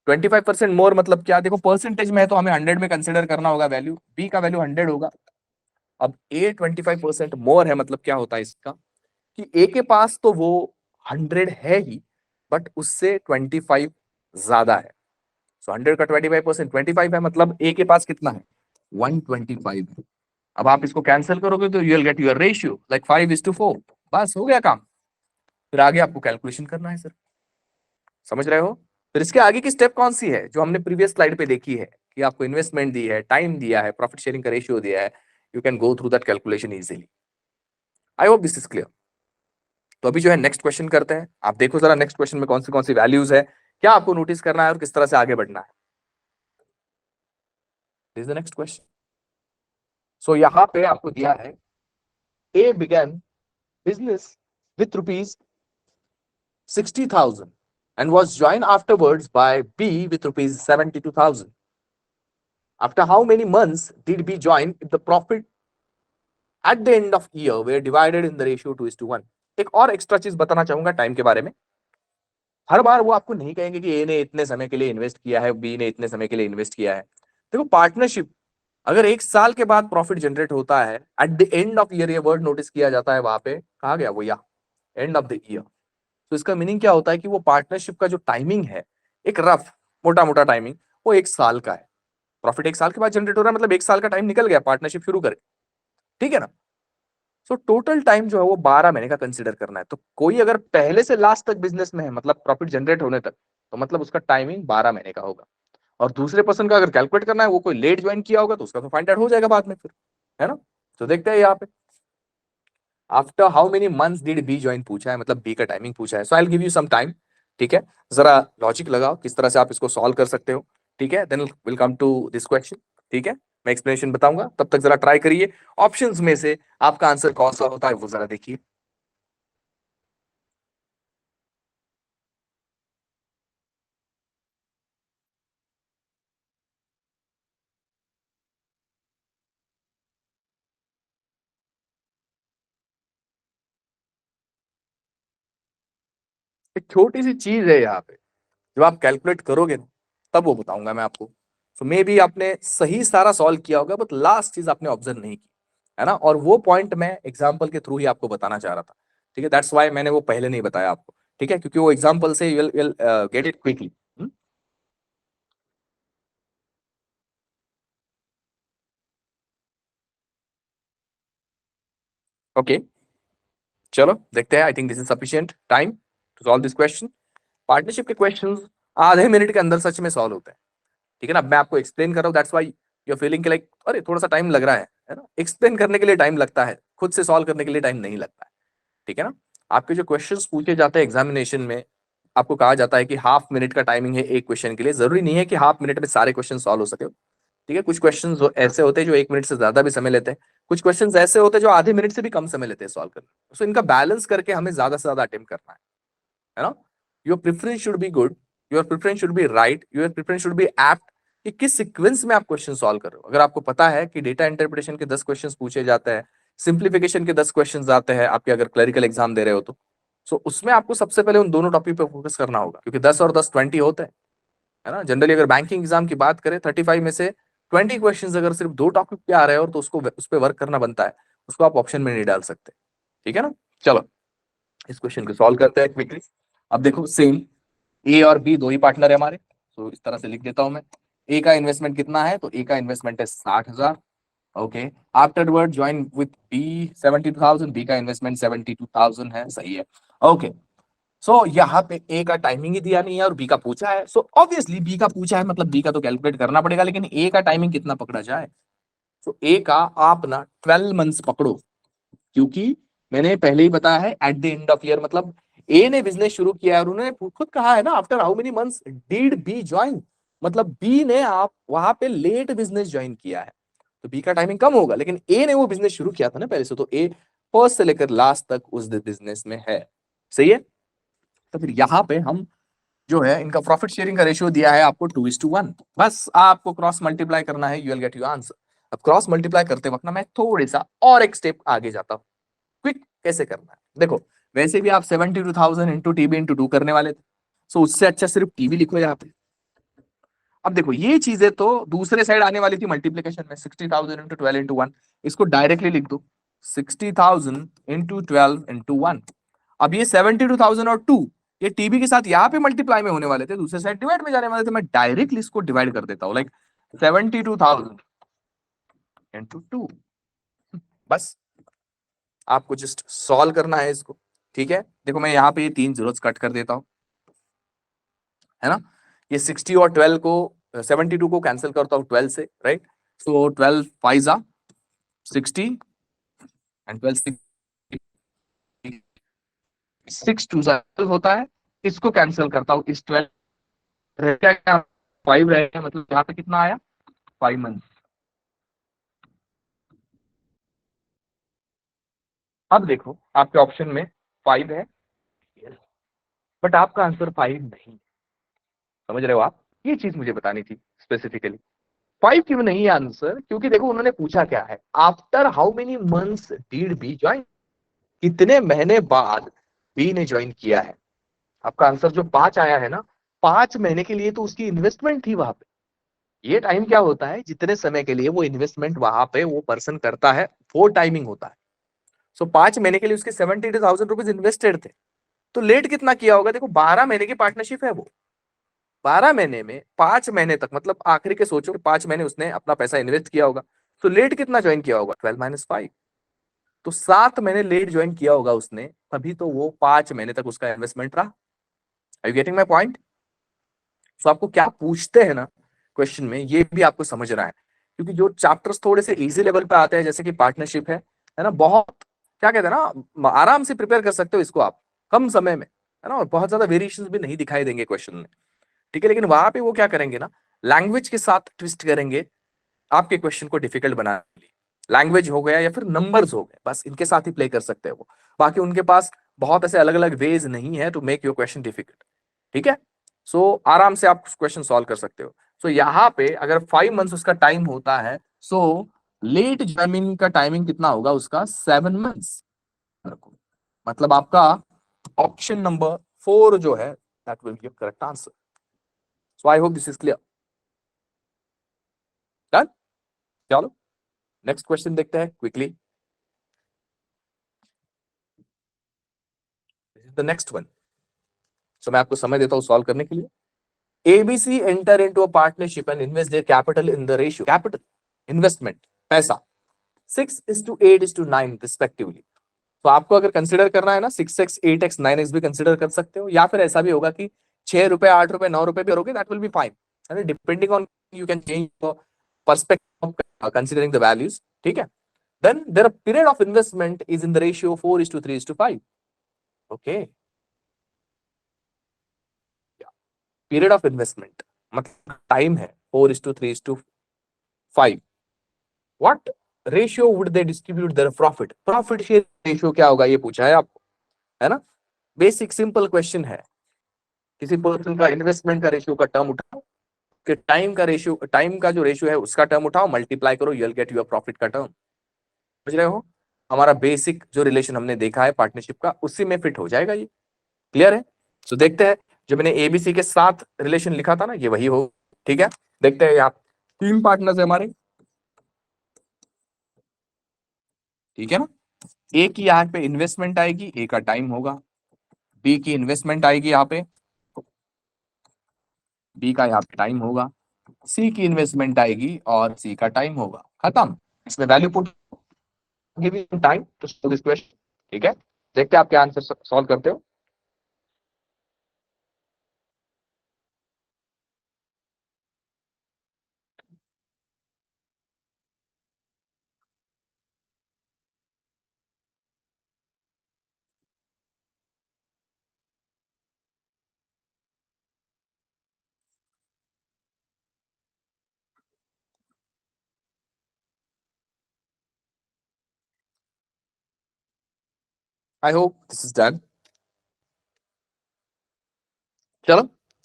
25% मोर मतलब क्या, देखो परसेंटेज में है तो हमें 100 में कंसिडर करना होगा वैल्यू, बी का वैल्यू 100 होगा। अब ए 25% मोर है, मतलब क्या होता है इसका, कि ए के पास तो वो 100 है ही, बट उससे 25 ज्यादा है। सो 100 का 25% 25 है, मतलब ए के पास कितना है, 125 है। अब आप इसको कैंसिल करोगे तो you will get your ratio like 5:4। बस हो गया काम। फिर आगे आपको कैलकुलेशन करना है सर, समझ रहे हो? फिर इसके आगे की स्टेप कौन सी है, जो हमने प्रीवियस स्लाइड पे देखी है, कि आपको इन्वेस्टमेंट दी है, टाइम दिया है, प्रॉफिट शेयरिंग का रेशियो दिया है, you can go through that calculation easily. I hope this is clear. तो अभी जो है नेक्स्ट क्वेश्चन करते हैं, आप देखो जरा नेक्स्ट क्वेश्चन में कौन सी वैल्यूज है, क्या आपको नोटिस करना है और किस तरह से आगे बढ़ना है। This is the next question. So यहां पे आपको दिया है A began business with rupees 60,000 and was joined afterwards by B with rupees 72,000. After how many months did B join if the profit at the end of year were divided in the ratio 2:1? एक और extra चीज बताना चाहूंगा time के बारे में। हर बार वो आपको नहीं कहेंगे कि ए ने इतने समय के लिए इन्वेस्ट किया है, बी ने इतने समय के लिए इन्वेस्ट किया है। देखो पार्टनरशिप, अगर 1 साल के बाद प्रॉफिट जनरेट होता है at the end of year, ये वर्ड नोटिस किया जाता है वहां पे, कहा गया वो, या एंड ऑफ द ईयर। तो इसका मीनिंग क्या होता है कि वो पार्टनरशिप का जो टाइमिंग है, एक रफ मोटा मोटा टाइमिंग, वो 1 साल का है। प्रॉफिट 1 साल के बाद जनरेट हो रहा है, मतलब 1 साल का टाइम निकल गया पार्टनरशिप शुरू करे, ठीक है ना? सो टोटल टाइम जो है वो 12 महीने का कंसिडर करना है। तो कोई अगर पहले से लास्ट तक बिजनेस में है, मतलब प्रॉफिट जनरेट होने तक, तो मतलब उसका टाइमिंग 12 महीने का होगा। और दूसरे पर्सन का अगर कैलकुलेट करना है, वो कोई लेट ज्वाइन किया होगा तो उसका तो फाइंड आउट हो जाएगा बाद में फिर, है ना। तो देखते हैं यहाँ पे after how many months did B join पूछा है, मतलब बी का टाइमिंग पूछा है। So I will give you some time, ठीक है। जरा लॉजिक लगाओ किस तरह से आप इसको सॉल्व कर सकते हो, ठीक है। Then will come to this question, ठीक है। मैं एक्सप्लेनेशन बताऊंगा, तब तक जरा ट्राई करिए। ऑप्शंस में से आपका आंसर कौन सा होता है वो जरा देखिए। एक छोटी सी चीज है यहाँ पे, जब आप कैलकुलेट करोगे ना तब वो बताऊंगा मैं आपको। तो मे भी आपने सही सारा सॉल्व किया होगा, बट लास्ट चीज आपने ऑब्जर्व नहीं की, है ना। और वो पॉइंट मैं एग्जाम्पल के थ्रू ही आपको बताना चाह रहा था, ठीक है। दैट्स वाई मैंने वो पहले नहीं बताया आपको, ठीक है, क्योंकि वो एग्जाम्पल से you will get it quickly. Okay, चलो देखते हैं। I think this is sufficient time to solve this question. Partnership के क्वेश्चंस आधे मिनट के अंदर सच में सॉल्व होते हैं, ठीक है ना। मैं आपको एक्सप्लेन कर रहा हूँ, that's why you are feeling like अरे थोड़ा सा टाइम लग रहा है ना। एक्सप्लेन करने के लिए टाइम लगता है, खुद से सॉल्व करने के लिए टाइम नहीं लगता है, ठीक है ना। आपके जो क्वेश्चंस पूछे जाते हैं एग्जामिनेशन में, आपको कहा जाता है कि हाफ मिनट का टाइमिंग है एक क्वेश्चन के लिए। जरूरी नहीं है कि हाफ मिनट में सारे क्वेश्चन सॉल्व हो सके, ठीक है। कुछ क्वेश्चन ऐसे होते हैं जो एक मिनट से ज्यादा भी समय लेते हैं, कुछ क्वेश्चन ऐसे होते हैं जो आधे मिनट से भी कम समय लेते हैं सॉल्व करने। सो इनका बैलेंस करके हमें ज्यादा से ज्यादा अटेम्प्ट करना है ना। Your preference should be good, your preference should be right, your preference should be apt, कि किस सीक्वेंस में आप क्वेश्चन सॉल्व कर रहे हो। अगर आपको पता है कि डेटा इंटरप्रिटेशन के 10 क्वेश्चन पूछे जाते हैं, सिंप्लीफिकेशन के 10 क्वेश्चन आते हैं आपके, अगर क्लरिकल एग्जाम दे रहे हो तो सो उसमें आपको सबसे पहले उन दोनों टॉपिक पे फोकस करना होगा, क्योंकि 10 और 10 20 होते हैं, है ना। जनरली अगर बैंकिंग एग्जाम की बात करें 35 में से 20 क्वेश्चन अगर सिर्फ दो टॉपिक पे आ रहे हो तो उसको उस पर वर्क करना बनता है, उसको आप ऑप्शन में नहीं डाल सकते, ठीक है ना। चलो इस क्वेश्चन को सॉल्व करते हैं क्विकली। अब देखो सेम, ए और बी दो ही पार्टनर है हमारे, तो इस तरह से लिख देता हूं मैं। ए का इन्वेस्टमेंट कितना है, तो ए का इन्वेस्टमेंट है 60,000। Okay, afterward join with B 72,000, B का इन्वेस्टमेंट 72,000 है, सही है। ओके, सो यहाँ पे ए का टाइमिंग ही दिया नहीं है और बी का पूछा है, सो ऑब्वियसली बी का पूछा है मतलब बी का तो कैलकुलेट करना पड़ेगा, लेकिन ए का टाइमिंग कितना पकड़ा जाए। तो ए का आप ना 12 मंथ्स पकड़ो, क्योंकि मैंने पहले ही बताया है at the end of year, मतलब ए ने बिजनेस शुरू किया है और उन्होंने खुद कहा है ना after how many months did B join, मतलब बी ने आप वहां पे लेट बिजनेस ज्वाइन किया है, तो बी का टाइमिंग कम होगा, लेकिन ए ने वो बिजनेस शुरू किया था ना पहले से, तो ए फर्स्ट से लेकर लास्ट तक उस बिजनेस में है, सही है। तो फिर यहाँ पे हम जो है इनका प्रॉफिट शेयरिंग का रेशियो दिया है आपको 2:1, बस आपको क्रॉस मल्टीप्लाई करना है, you will get your answer. अब क्रॉस मल्टीप्लाई करते वक्त ना मैं थोड़ी सा और एक स्टेप आगे जाता हूँ, क्विक कैसे करना है देखो। वैसे भी आप 72,000 इंटू टीबी इंटू टू करने वाले थे, सो उससे अच्छा सिर्फ टीबी लिखो यहाँ पे। अब देखो ये चीजें तो दूसरे साइड आने वाली थी मल्टीप्लीकेशन में, 60,000 इंटू 12 इंटू 1, इसको डायरेक्टली लिख दो 60,000 इंटू 12 इंटू 1। अब ये 72,000 और 2 ये टीबी के साथ यहाँ पे मल्टीप्लाई में होने वाले थे, दूसरे साइड डिवाइड में जाने वाले थे, मैं डायरेक्टली इसको डिवाइड कर देता हूँ, लाइक 72,000 इंटू 2। बस आपको जस्ट सॉल्व करना है इसको, ठीक है। देखो मैं यहाँ पे ये तीन जीरोस कट कर देता हूँ, है ना। ये 60 और 12 को 72 को कैंसिल करता हूँ 12 से, राइट। सो 12 5 60 एंड 12 6 2 होता है, इसको कैंसिल करता हूँ, इस 12 रह गया 5 रह गया, मतलब यहाँ पे कितना आया 5 मंथ। अब देखो आपके ऑप्शन में 5 है, बट आपका आंसर 5 नहीं, समझ रहे हो आप। ये चीज मुझे बतानी थी स्पेसिफिकली। 5 क्यों नहीं है आंसर, क्योंकि देखो उन्होंने पूछा क्या है, after how many months did B join, कितने महीने बाद बी ने ज्वाइन किया है। आपका आंसर जो 5 आया है ना, 5 महीने के लिए तो उसकी इन्वेस्टमेंट थी वहां पे। ये टाइम क्या होता है, जितने समय के लिए वो इन्वेस्टमेंट वहां पे वो पर्सन करता है वो टाइमिंग होता है। सो 5 महीने के लिए उसके 72,000 रुपीज इन्वेस्टेड थे, तो लेट कितना किया होगा, देखो 12 महीने की पार्टनरशिप है वो, 12 महीने में 5 महीने तक, मतलब आखिरी के सोचो 5 महीने उसने अपना पैसा इन्वेस्ट किया होगा, तो लेट कितना ज्वाइन किया होगा 12 - 5, तो 7 महीने लेट ज्वाइन किया होगा उसने, तभी तो वो 5 महीने तक उसका इन्वेस्टमेंट रहा। Are you getting my point. तो आपको क्या पूछते हैं ना क्वेश्चन में, ये भी आपको समझना है, क्योंकि जो चैप्टर्स थोड़े से इजी लेवल पे आते हैं, जैसे कि पार्टनरशिप है ना, बहुत क्या कहते हैं ना, आराम से प्रिपेयर कर सकते हो इसको आप कम समय में, है ना, और बहुत ज्यादा वेरिएशंस भी नहीं दिखाई देंगे क्वेश्चन में, ठीक है। लेकिन वहां पे वो क्या करेंगे ना, लैंग्वेज के साथ ट्विस्ट करेंगे आपके क्वेश्चन को डिफिकल्ट बनाने के लिए। लैंग्वेज हो गया या फिर नंबर्स हो गए, बस इनके साथ ही प्ले कर सकते हैं वो। बाकी उनके पास बहुत ऐसे अलग अलग वेज नहीं है to make your question difficult, ठीक है। सो आराम से आप क्वेश्चन सॉल्व कर सकते हो। सो यहाँ पे अगर 5 मंथ्स उसका टाइम होता है, सो लेट ज्वाइनिंग का टाइमिंग कितना होगा उसका, 7 मंथ्स। मतलब आपका ऑप्शन नंबर 4 जो है, that will be correct answer. So I hope this is clear. Done. चलो नेक्स्ट क्वेश्चन देखते हैं quickly. The next one. So मैं आपको समय देता हूं सॉल्व करने के लिए। ABC enter into a partnership and invest their capital in the ratio capital investment पैसा 6:8:9 respectively। तो आपको अगर कंसिडर करना है ना 6x 8x 9x भी कंसिडर कर सकते हो, या फिर ऐसा भी होगा कि 6 रुपए 8 रुपए 9 रुपए भी करोगे, that will be fine, depending on you can change perspective of considering the values, ठीक है। Then their period of investment is in the ratio 4:3:5। Okay, period of investment मतलब टाइम है 4:3:5। What ratio would they distribute their profit, profit share ratio क्या होगा ये पूछा है आपको, है ना। बेसिक सिंपल क्वेश्चन है। किसी पर्सन का इन्वेस्टमेंट का रेशियो का टर्म उठाओ, कि टाइम का रेशियो, टाइम का जो रेशियो है उसका टर्म उठाओ, मल्टीप्लाई करो, you will get your profit का टर्म। समझ रहे हो, हमारा बेसिक जो रिलेशन हमने देखा है पार्टनरशिप का, उसी में फिट हो जाएगा ये। क्लियर है। सो देखते हैं, जो मैंने एबीसी के साथ रिलेशन लिखा था ना, ये वही हो, ठीक है। देखते हैं, यहाँ 3 पार्टनर्स है हमारे, ठीक है ना। ए की यहाँ पे इन्वेस्टमेंट आएगी, ए का टाइम होगा। बी की इन्वेस्टमेंट आएगी यहाँ पे, बी का यहाँ पे टाइम होगा। सी की इन्वेस्टमेंट आएगी और सी का टाइम होगा, खत्म। इसमें value put, give you time to solve this question, ठीक है। देखते हैं आप क्या आंसर सॉल्व करते हो। आई होप दिस इज डन। चलो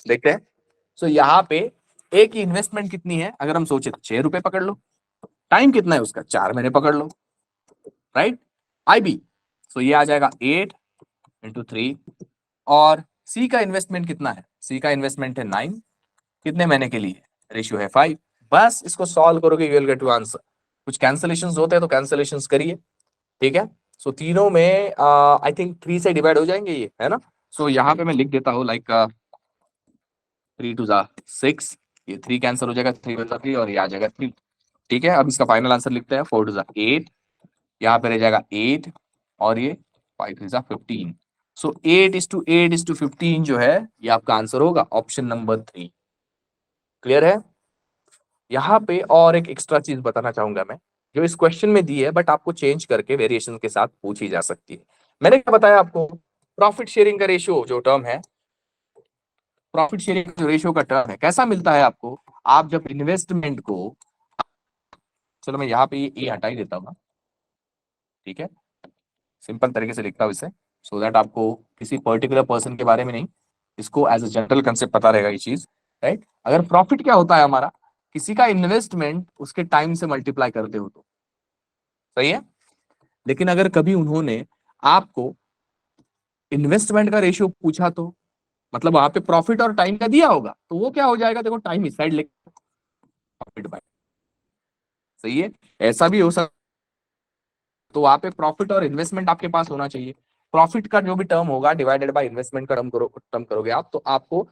देखते हैं। सो यहाँ पे ए की इन्वेस्टमेंट कितनी है, अगर हम सोचे तो 6 रुपए पकड़ लो। टाइम कितना है उसका, 4 महीने पकड़ लो, राइट। आई बी, सो ये आ जाएगा 8 × 3। और सी का इन्वेस्टमेंट कितना है, सी का इन्वेस्टमेंट है 9, कितने महीने के लिए, रेशियो है 5। बस इसको सॉल्व करोगे you will get to answer. कुछ कैंसलेशन होते हैं तो कैंसलेशन करिए, ठीक है। सो तीनों में आई थिंक 3 से डिवाइड हो जाएंगे ये, है ना। सो यहाँ पे मैं लिख देता हूँ लाइक 3 × 2 = 6, ये 3 कैंसिल हो जाएगा, 3 × 3 और ये आ जाएगा 3, ठीक है। अब इसका फाइनल आंसर लिखते हैं, 4 × 2 = 8, यहाँ पे रह जाएगा 8 और ये 5 × 3 = 15। सो 8:8:15 जो है ये आपका आंसर होगा, ऑप्शन नंबर 3। क्लियर है। यहाँ पे और एक एक्स्ट्रा चीज बताना चाहूंगा मैं, जो इस क्वेश्चन में दी है बट आपको चेंज करके वेरिएशन के साथ पूछी जा सकती है। मैंने क्या बताया आपको, प्रॉफिट शेयरिंग का रेशियो जो टर्म है, प्रॉफिट शेयरिंग जो रेशियो का टर्म है कैसा मिलता है आपको, आप जब इन्वेस्टमेंट को, चलो मैं यहाँ पे ये हटा ही देता हूँ, ठीक है। सिंपल तरीके से लिखता हूँ इसे, सो दैट आपको किसी पर्टिकुलर पर्सन के बारे में नहीं, इसको एज अ जनरल कंसेप्ट पता रहेगा ये चीज, राइट। अगर प्रॉफिट क्या होता है हमारा, किसी का इन्वेस्टमेंट उसके टाइम से मल्टीप्लाई करते हो तो, सही है। लेकिन अगर कभी उन्होंने आपको इन्वेस्टमेंट का रेशियो पूछा तो, मतलब वहां पे प्रॉफिट और टाइम का दिया होगा, तो वो क्या हो जाएगा, देखो टाइम इस साइड लिख, प्रॉफिट बाय, सही है। ऐसा भी हो सकता, तो वहां पे प्रॉफिट और इन्वेस्टमेंट आपके पास होना चाहिए। प्रॉफिट का जो भी टर्म होगा डिवाइडेड बाय इन्वेस्टमेंट का टर्म करोगे आप, तो आपको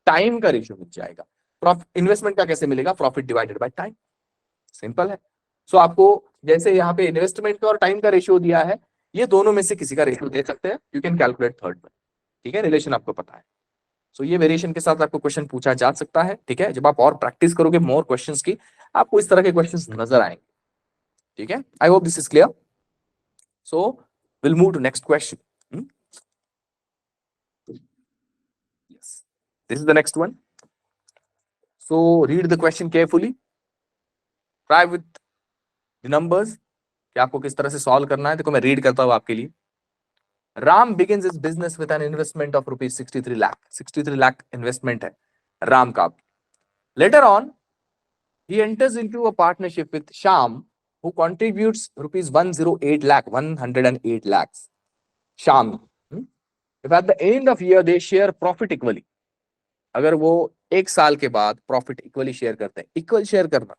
टाइम का रेशियो मिल जाएगा। प्रॉफिट इन्वेस्टमेंट का कैसे मिलेगा, profit divided by time, simple है। सो आपको जैसे यहाँ पे इन्वेस्टमेंट का और टाइम का रेशियो दिया है, ये दोनों में से किसी का रेशियो दे सकते हैं, यू कैन कैलकुलेट थर्ड में, ठीक है। रिलेशन आपको पता है। सो ये वेरिएशन के साथ आपको क्वेश्चन पूछा जा सकता है, ठीक है। जब आप और प्रैक्टिस करोगे मोर क्वेश्चंस की, आपको इस तरह के क्वेश्चंस नजर आएंगे, ठीक है। I hope this is clear. So will move to next question. Yes. This is the next one. So read the question carefully. Try with the numbers कि आपको किस तरह से सॉल्व करना है। देखो मैं रीड करता हूं आपके लिए। Ram begins his business with an investment of rupees 63 lakh. 63 lakh investment है राम का। Later on, he enters into a partnership with Sham, who contributes rupees 108 lakh, 108 lakhs. Sham. If at the end of year they share profit equally, अगर वो एक साल के बाद profit equally share करते हैं, इक्वल शेयर करना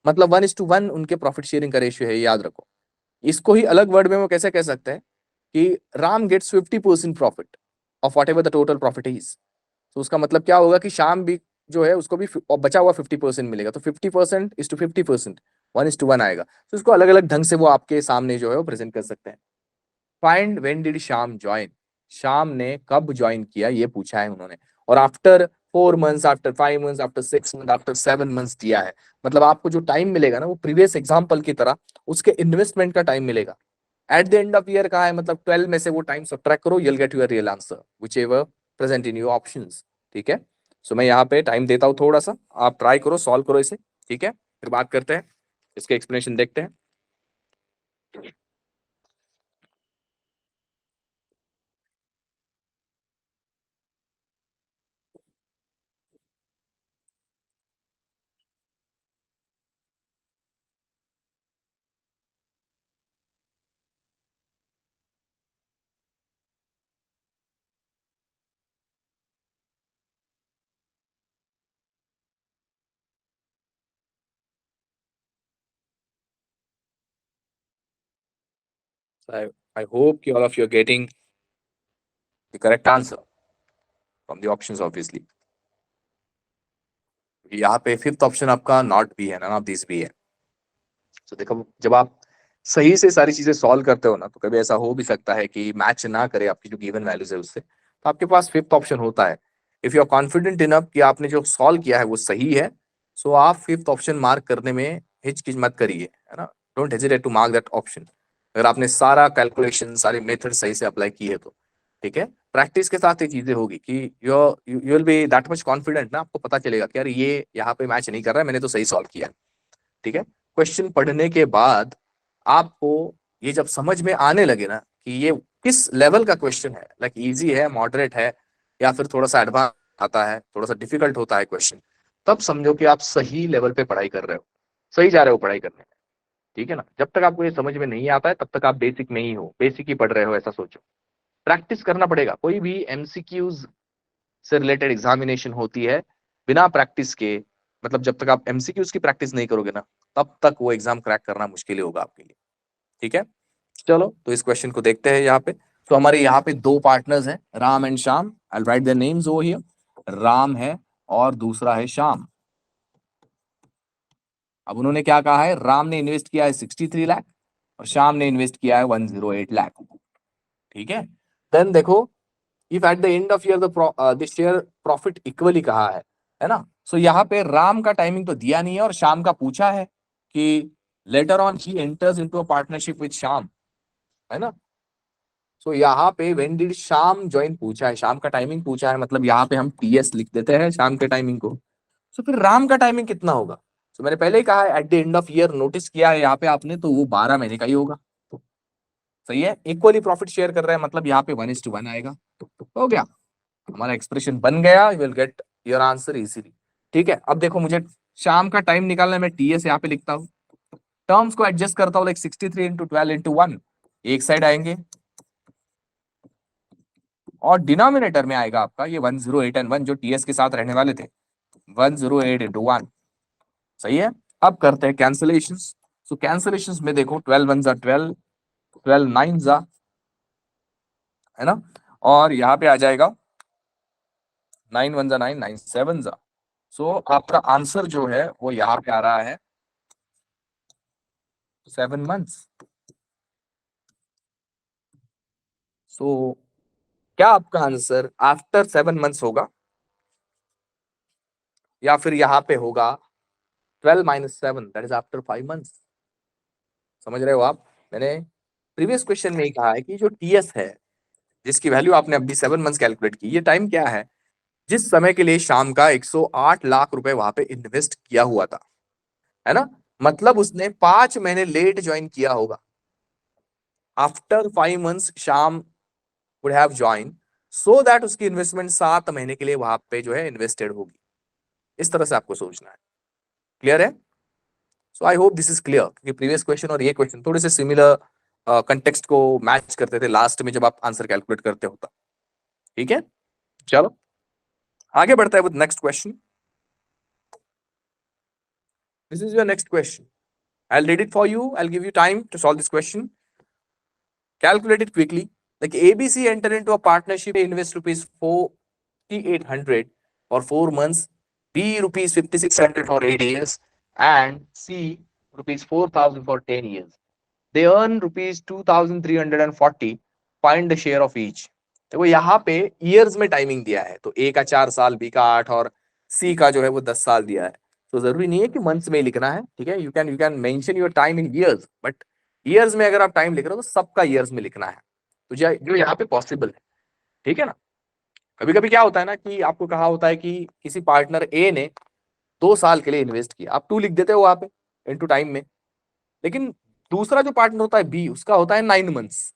मतलब 1:1 उनके प्रॉफिट शेयरिंग का रेशियो है, याद रखो। इसको ही अलग वर्ड में वो कैसे कह सकते हैं कि Ram gets 50% profit of whatever the total profit is. तो उसका मतलब क्या होगा कि शाम भी जो है उसको भी बचा हुआ 50% मिलेगा। तो 50% इज टू 50%, 1:1 आएगा। तो इसको अलग अलग ढंग से वो आपके सामने जो है वो प्रेजेंट कर सकते हैं। फाइंड व्हेन डिड शाम ज्वाइन, शाम ने कब ज्वाइन किया ये पूछा है उन्होंने। और after 4 months, after 5 months, after 6 month, after 7 months दिया है। मतलब आपको जो टाइम मिलेगा ना वो प्रीवियस एग्जाम्पल की तरह उसके इन्वेस्टमेंट का टाइम मिलेगा। At the end of year कहा है, मतलब 12 में से वो टाइम सब्ट्रैक्ट करो, you'll get your real answer whichever present in your options, ठीक है। सो मैं यहाँ पे टाइम देता हूँ थोड़ा सा, आप ट्राई करो, सॉल्व करो इसे, ठीक है। फिर बात करते हैं, इसके एक्सप्लेनेशन देखते हैं। So I hope you all of you are getting the correct answer from the options obviously। यहाँ पे फिफ्थ ऑप्शन आपका नॉट भी है, नन ऑफ दिस भी है। तो देखो जब आप सही से सारी चीजें सॉल्व करते हो ना, तो कभी ऐसा हो भी सकता है कि मैच ना करे आपकी जो गिवन वैल्यूज है उससे, तो आपके पास फिफ्थ ऑप्शन होता है। If you are confident enough कि आपने जो सॉल्व किया है वो सही है, सो आप फिफ्थ ऑप्शन मार्क करने में हिचकिच मत करिए, है ना। Don't hesitate to mark that option, अगर आपने सारा कैलकुलेशन, सारे मेथड सही से अप्लाई किए तो, ठीक है। प्रैक्टिस के साथ ये चीजें होगी कि you you will be that much confident ना, आपको पता चलेगा कि यार ये यहाँ पे मैच नहीं कर रहा है, मैंने तो सही सॉल्व किया, ठीक है। क्वेश्चन पढ़ने के बाद आपको ये जब समझ में आने लगे ना कि ये किस लेवल का क्वेश्चन है, लाइक इजी है, मॉडरेट है, या फिर थोड़ा सा एडवांस आता है, थोड़ा सा डिफिकल्ट होता है क्वेश्चन, तब समझो कि आप सही लेवल पे पढ़ाई कर रहे हो, सही जा रहे हो पढ़ाई करने, ठीक है ना। जब तक आपको ये समझ में नहीं आता है तब तक आप बेसिक में ही हो, बेसिक ही पढ़ रहे हो, ऐसा सोचो। प्रैक्टिस करना पड़ेगा। कोई भी एमसीक्यूज से रिलेटेड एग्जामिनेशन होती है, बिना प्रैक्टिस के, मतलब जब तक आप एमसीक्यूज की प्रैक्टिस नहीं करोगे ना, तब तक वो एग्जाम क्रैक करना मुश्किल ही होगा आपके लिए, ठीक है। चलो तो इस क्वेश्चन को देखते हैं यहाँ पे। तो हमारे यहाँ पे दो पार्टनर्स हैं, Ram and Shyam. I right their names over here. Ram है और दूसरा है श्याम। अब उन्होंने क्या कहा है, राम ने इन्वेस्ट किया है 63 लाख और श्याम ने इन्वेस्ट किया है 108 लाख, ठीक है। देन देखो, if at the end of year the share profit equally कहा है ना। सो यहाँ पे राम का टाइमिंग तो दिया नहीं है और श्याम का पूछा है कि later on he enters into a partnership with Shyam, है ना। सो यहाँ पे व्हेन डिड श्याम ज्वाइन पूछा है, शाम का टाइमिंग पूछा है, मतलब यहाँ पे हम टीएस लिख देते हैं शाम के टाइमिंग को। सो फिर राम का टाइमिंग कितना होगा। सो मैंने पहले ही कहा है at the end of year notice किया है यहाँ पे आपने, तो वो 12 महीने का ही होगा। सही है, इक्वली प्रॉफिट शेयर कर रहे हैं, मतलब यहाँ पे 1:1 आएगा। हो गया, हमारा एक्सप्रेशन बन गया, you will get your answer easily, ठीक है। अब देखो मुझे शाम का टाइम निकालना है, मैं टीएस यहाँ पे लिखता हूँ, टर्म्स को एडजस्ट करता हूँ, लाइक 63 × 12 × 1 एक साइड आएंगे, और डिनोमिनेटर में आएगा आपका ये 108 और 1 जो टीएस के साथ रहने वाले थे, 108 × 1। सही है। अब करते हैं कैंसिलेशन। सो कैंसिलेशन में देखो 12 1 = 12, 12 9 है ना, और यहाँ पे आ जाएगा 9 1 = 9, 9 7। सो आपका आंसर जो है वो यहाँ पे आ रहा है 7 मंथ्स। सो क्या आपका आंसर आफ्टर 7 मंथ्स होगा, या फिर यहाँ पे होगा 12 - 7, दैट इज आफ्टर 5 मंथ्स? समझ रहे हो आप? मैंने प्रीवियस क्वेश्चन में ही कहा है कि जो टीएस है, जिसकी वैल्यू आपने अभी 7 मंथ्स कैलकुलेट की, ये टाइम क्या है? जिस समय के लिए शाम का 108 लाख रुपए वहां पे इन्वेस्ट किया हुआ था, है ना? मतलब उसने 5 महीने लेट ज्वाइन किया होगा। आफ्टर 5 मंथ्स शाम would have join, so that उसकी इन्वेस्टमेंट 7 महीने के लिए वहां पे जो है इन्वेस्टेड होगी। इस तरह से आपको सोचना है। क्लियर है? So I hope this is clear, क्योंकि प्रीवियस क्वेश्चन और ये क्वेश्चन थोड़े से सिमिलर कंटेक्स्ट को मैच करते थे लास्ट में जब आप आंसर कैलकुलेट करते होता। ठीक है, चलो आगे बढ़ता है with next question. This is your next question. I'll read it for you. I'll give you time to solve this question. Calculate it quickly. Like ABC enter into a partnership, invest rupees 4,800 for 4 months, B rupees 5,600 for 8 years, and C rupees 4,000 for 10 years. They earn rupees 2,340. Find the share of each. देखो यहाँ पे years में timing दिया है, तो ए का 4 साल, B का 8 और सी का जो है वो 10 साल दिया है। तो जरूरी नहीं है कि मंथ्स में लिखना है, ठीक है? You can mention your time in years, but years में अगर आप टाइम लिख रहे हो तो सबका ईयर्स में लिखना है, तो जो यहाँ पे पॉसिबल है। ठीक है ना? कभी कभी क्या होता है ना कि आपको कहा होता है कि किसी पार्टनर ए ने 2 साल के लिए इन्वेस्ट किया, आप 2 लिख देते हो वहां पे इनटू टाइम में, लेकिन दूसरा जो पार्टनर होता है बी, उसका होता है 9 मंथ्स।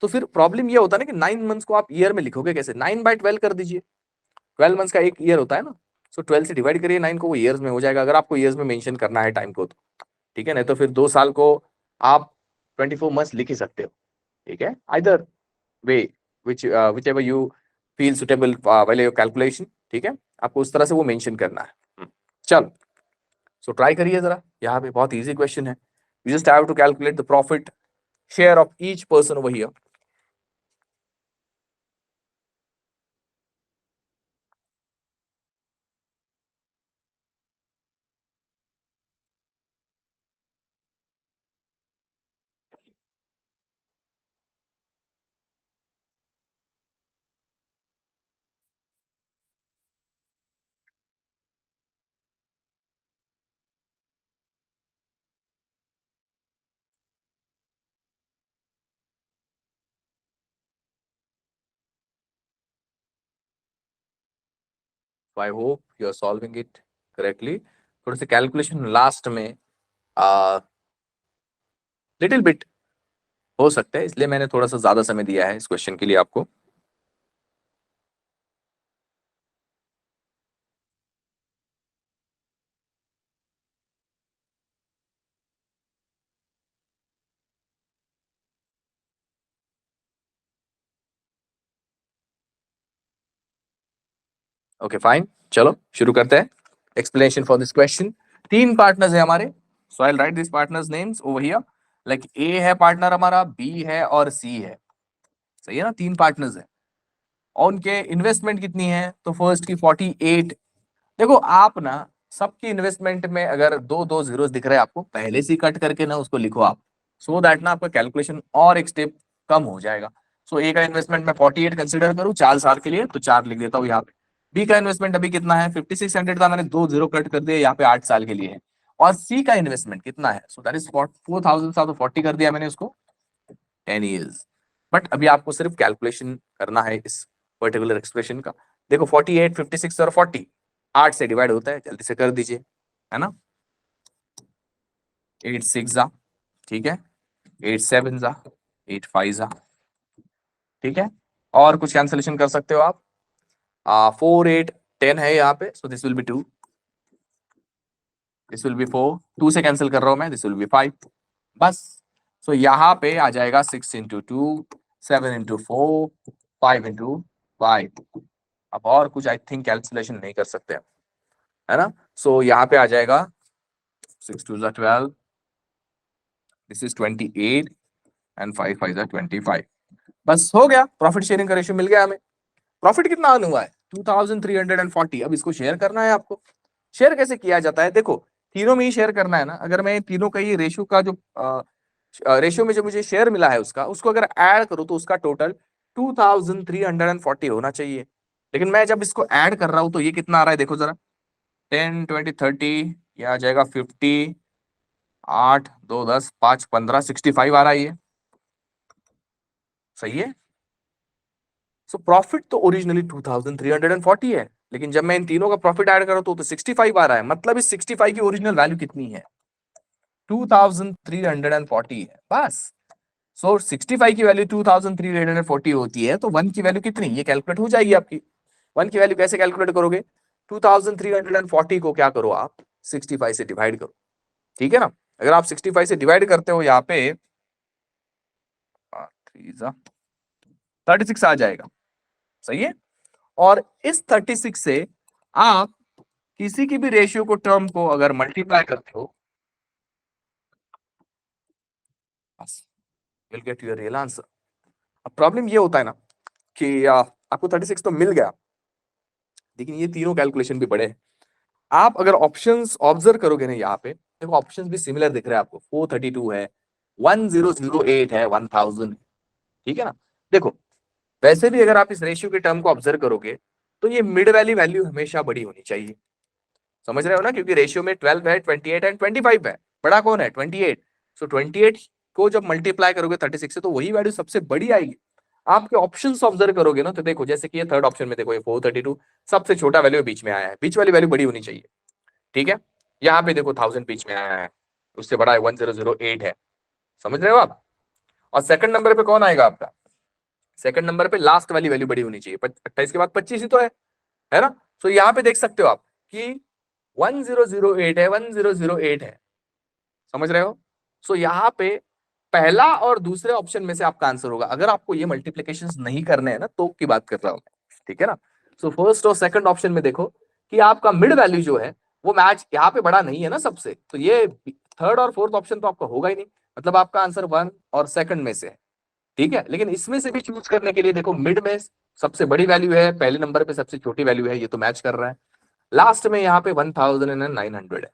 तो फिर प्रॉब्लम ये होता है ना कि 9 मंथ्स को आप ईयर में लिखोगे कैसे? 9/12 कर दीजिए, 12 मंथ्स का एक ईयर होता है ना। सो 12 से डिवाइड करिए 9 को, वो ईयर्स में हो जाएगा, अगर आपको ईयर्स में मेंशन करना है टाइम को तो। ठीक है, नहीं तो फिर 2 साल को आप 24 मंथ्स लिख ही सकते हो। ठीक है, either way which ever you feel suitable while your calculation. ठीक है, आपको उस तरह से वो मेंशन करना है। चलो, सो ट्राई करिए जरा, यहाँ पे बहुत इजी क्वेश्चन है। You just have to calculate the profit share of each person over here. I hope you are solving it correctly. थोड़े से कैलकुलेशन लास्ट में लिटिल बिट हो सकता है, इसलिए मैंने थोड़ा सा ज्यादा समय दिया है इस क्वेश्चन के लिए आपको। ओके फाइन, चलो शुरू करते हैं explanation for this question. 3 partners है हमारे, so I write this partners names over here. Like A है पार्टनर हमारा, बी है और सी है। सही है ना? 3 पार्टनर्स है और उनके इन्वेस्टमेंट कितनी है? तो फर्स्ट की 48। देखो आप ना, सबकी इन्वेस्टमेंट में अगर दो दो जीरोस दिख रहे हैं आपको, पहले से कट करके ना उसको लिखो आप, सो दैट ना आपका कैलकुलेशन और एक स्टेप कम हो जाएगा। सो ए का इन्वेस्टमेंट मैं 48 कंसिडर करूं 4 साल के लिए, तो 4 लिख देता हूँ यहाँ पे। बी का इन्वेस्टमेंट अभी कितना है? 5600 था, मैंने 2 जीरो कट कर दिया, यहाँ पे 8 साल के लिए है। और सी का इन्वेस्टमेंट कितना है? सो दैट इज 4000 था, तो 40 कर दिया मैंने उसको, 10 years। बट अभी आपको सिर्फ कैलकुलेशन करना है इस पर्टिकुलर एक्सप्रेशन का। देखो 48, 56 और 40 8 से डिवाइड होता है, जल्दी से कर दीजिए, है ना? 8 6 जा, ठीक है, 8 7 जा, 8 5 जा, ठीक है। और कुछ कैंसिलेशन कर सकते हो आप। 4 8 10 है यहाँ पे, so this will B 2, this will B 4, 2 से कैंसिल कर रहा हूं मैं, दिस विल बी 5, बस। सो यहाँ पे आ जाएगा 6 × 2, 7 × 4, 5 × 5। अब और कुछ आई थिंक कैलकुलेशन नहीं कर सकते, है ना? सो यहाँ पे आ जाएगा 6 2 12, दिस इज 28 एंड 5 5 25। बस हो गया, प्रॉफिट शेयरिंग का रेशियो मिल गया हमें। प्रॉफिट कितना अर्न हुआ है? 2340। अब इसको शेयर करना है आपको। शेयर कैसे किया जाता है? देखो, तीनों में ही शेयर करना है ना। अगर मैं तीनों का ये रेशियो का जो रेशियो में जो मुझे शेयर मिला है उसका, उसको अगर ऐड करूं तो उसका टोटल 2340 होना चाहिए। लेकिन मैं जब इसको ऐड कर रहा हूं तो ये कितना आ रहा है, देखो जरा, 10 20 30, ये आ जाएगा 50, 8 2 10 5 15, 65 आ रहा है ये। सही है। सो प्रॉफिट तो ओरिजिनली 2340 है, लेकिन जब मैं इन तीनों का प्रॉफिट ऐड करूं तो 65 आ रहा है। मतलब इस 65 की ओरिजिनल वैल्यू कितनी है, 2340 है बस। सो 65 की वैल्यू 2340 होती है, तो वन की वैल्यू कितनी, ये कैलकुलेट हो जाएगी आपकी। वन की वैल्यू कैसे कैलकुलेट करोगे, 2340 को क्या करो आप, 65 से डिवाइड करो। ठीक है ना। अगर आप 65 से डिवाइड करते हो यहाँ पे 36 आ जाएगा। सही है। और इस 36 से आप किसी की भी रेशियो को, टर्म को अगर मल्टीप्लाई करते हो, will get your real answer. अब प्रॉब्लम ये होता है ना कि आपको 36 तो मिल गया, लेकिन ये तीनों कैलकुलेशन भी बड़े हैं। आप अगर ऑप्शंस ऑब्जर्व करोगे ना, यहाँ पे देखो ऑप्शंस भी सिमिलर दिख रहे हैं आपको, 432 है, 1008 है, 1000। ठीक है ना। देखो वैसे भी अगर आप इस रेशियो के टर्म को ऑब्जर्व करोगे तो ये मिड वाली वैल्यू हमेशा बड़ी होनी चाहिए। समझ रहे हो ना, क्योंकि रेशियो में 12 है, 28 एंड 25 है। बड़ा कौन है, 28। सो 28 को जब मल्टीप्लाई करोगे 36 से तो वही वैल्यू सबसे बड़ी आएगी। आपके ऑप्शन ऑब्जर्व करोगे ना तो देखो, जैसे कि ये थर्ड ऑप्शन में देखो, ये 432 सबसे छोटा वैल्यू बीच में आया है, बीच वाली वैल्यू बड़ी होनी चाहिए। ठीक है। यहाँ पे देखो 1000 बीच में आया है, उससे बड़ा है 1008 है। समझ रहे हो आप। और सेकंड नंबर पे कौन आएगा आपका, सेकंड नंबर पे लास्ट वाली वैल्यू बड़ी होनी चाहिए, 28 के बाद 25 ही तो है ना। तो यहाँ पे देख सकते हो आप कि 1008 है, 1008 है। समझ रहे हो। सो यहाँ पे पहला और दूसरे ऑप्शन में से आपका आंसर होगा, अगर आपको ये मल्टीप्लीकेशन नहीं करने हैं ना तो की बात कर रहा हूं। ठीक है ना। सो फर्स्ट और सेकंड ऑप्शन में देखो कि आपका मिड वैल्यू जो है वो मैच यहाँ पे बड़ा नहीं है ना सबसे, तो ये थर्ड और फोर्थ ऑप्शन तो आपका होगा ही नहीं। मतलब आपका आंसर वन और सेकंड में से है। ठीक है। लेकिन इसमें से भी चूज करने के लिए देखो, मिड में सबसे बड़ी वैल्यू है, पहले नंबर पे सबसे छोटी वैल्यू है, ये तो मैच कर रहा है। लास्ट में यहाँ पे 1900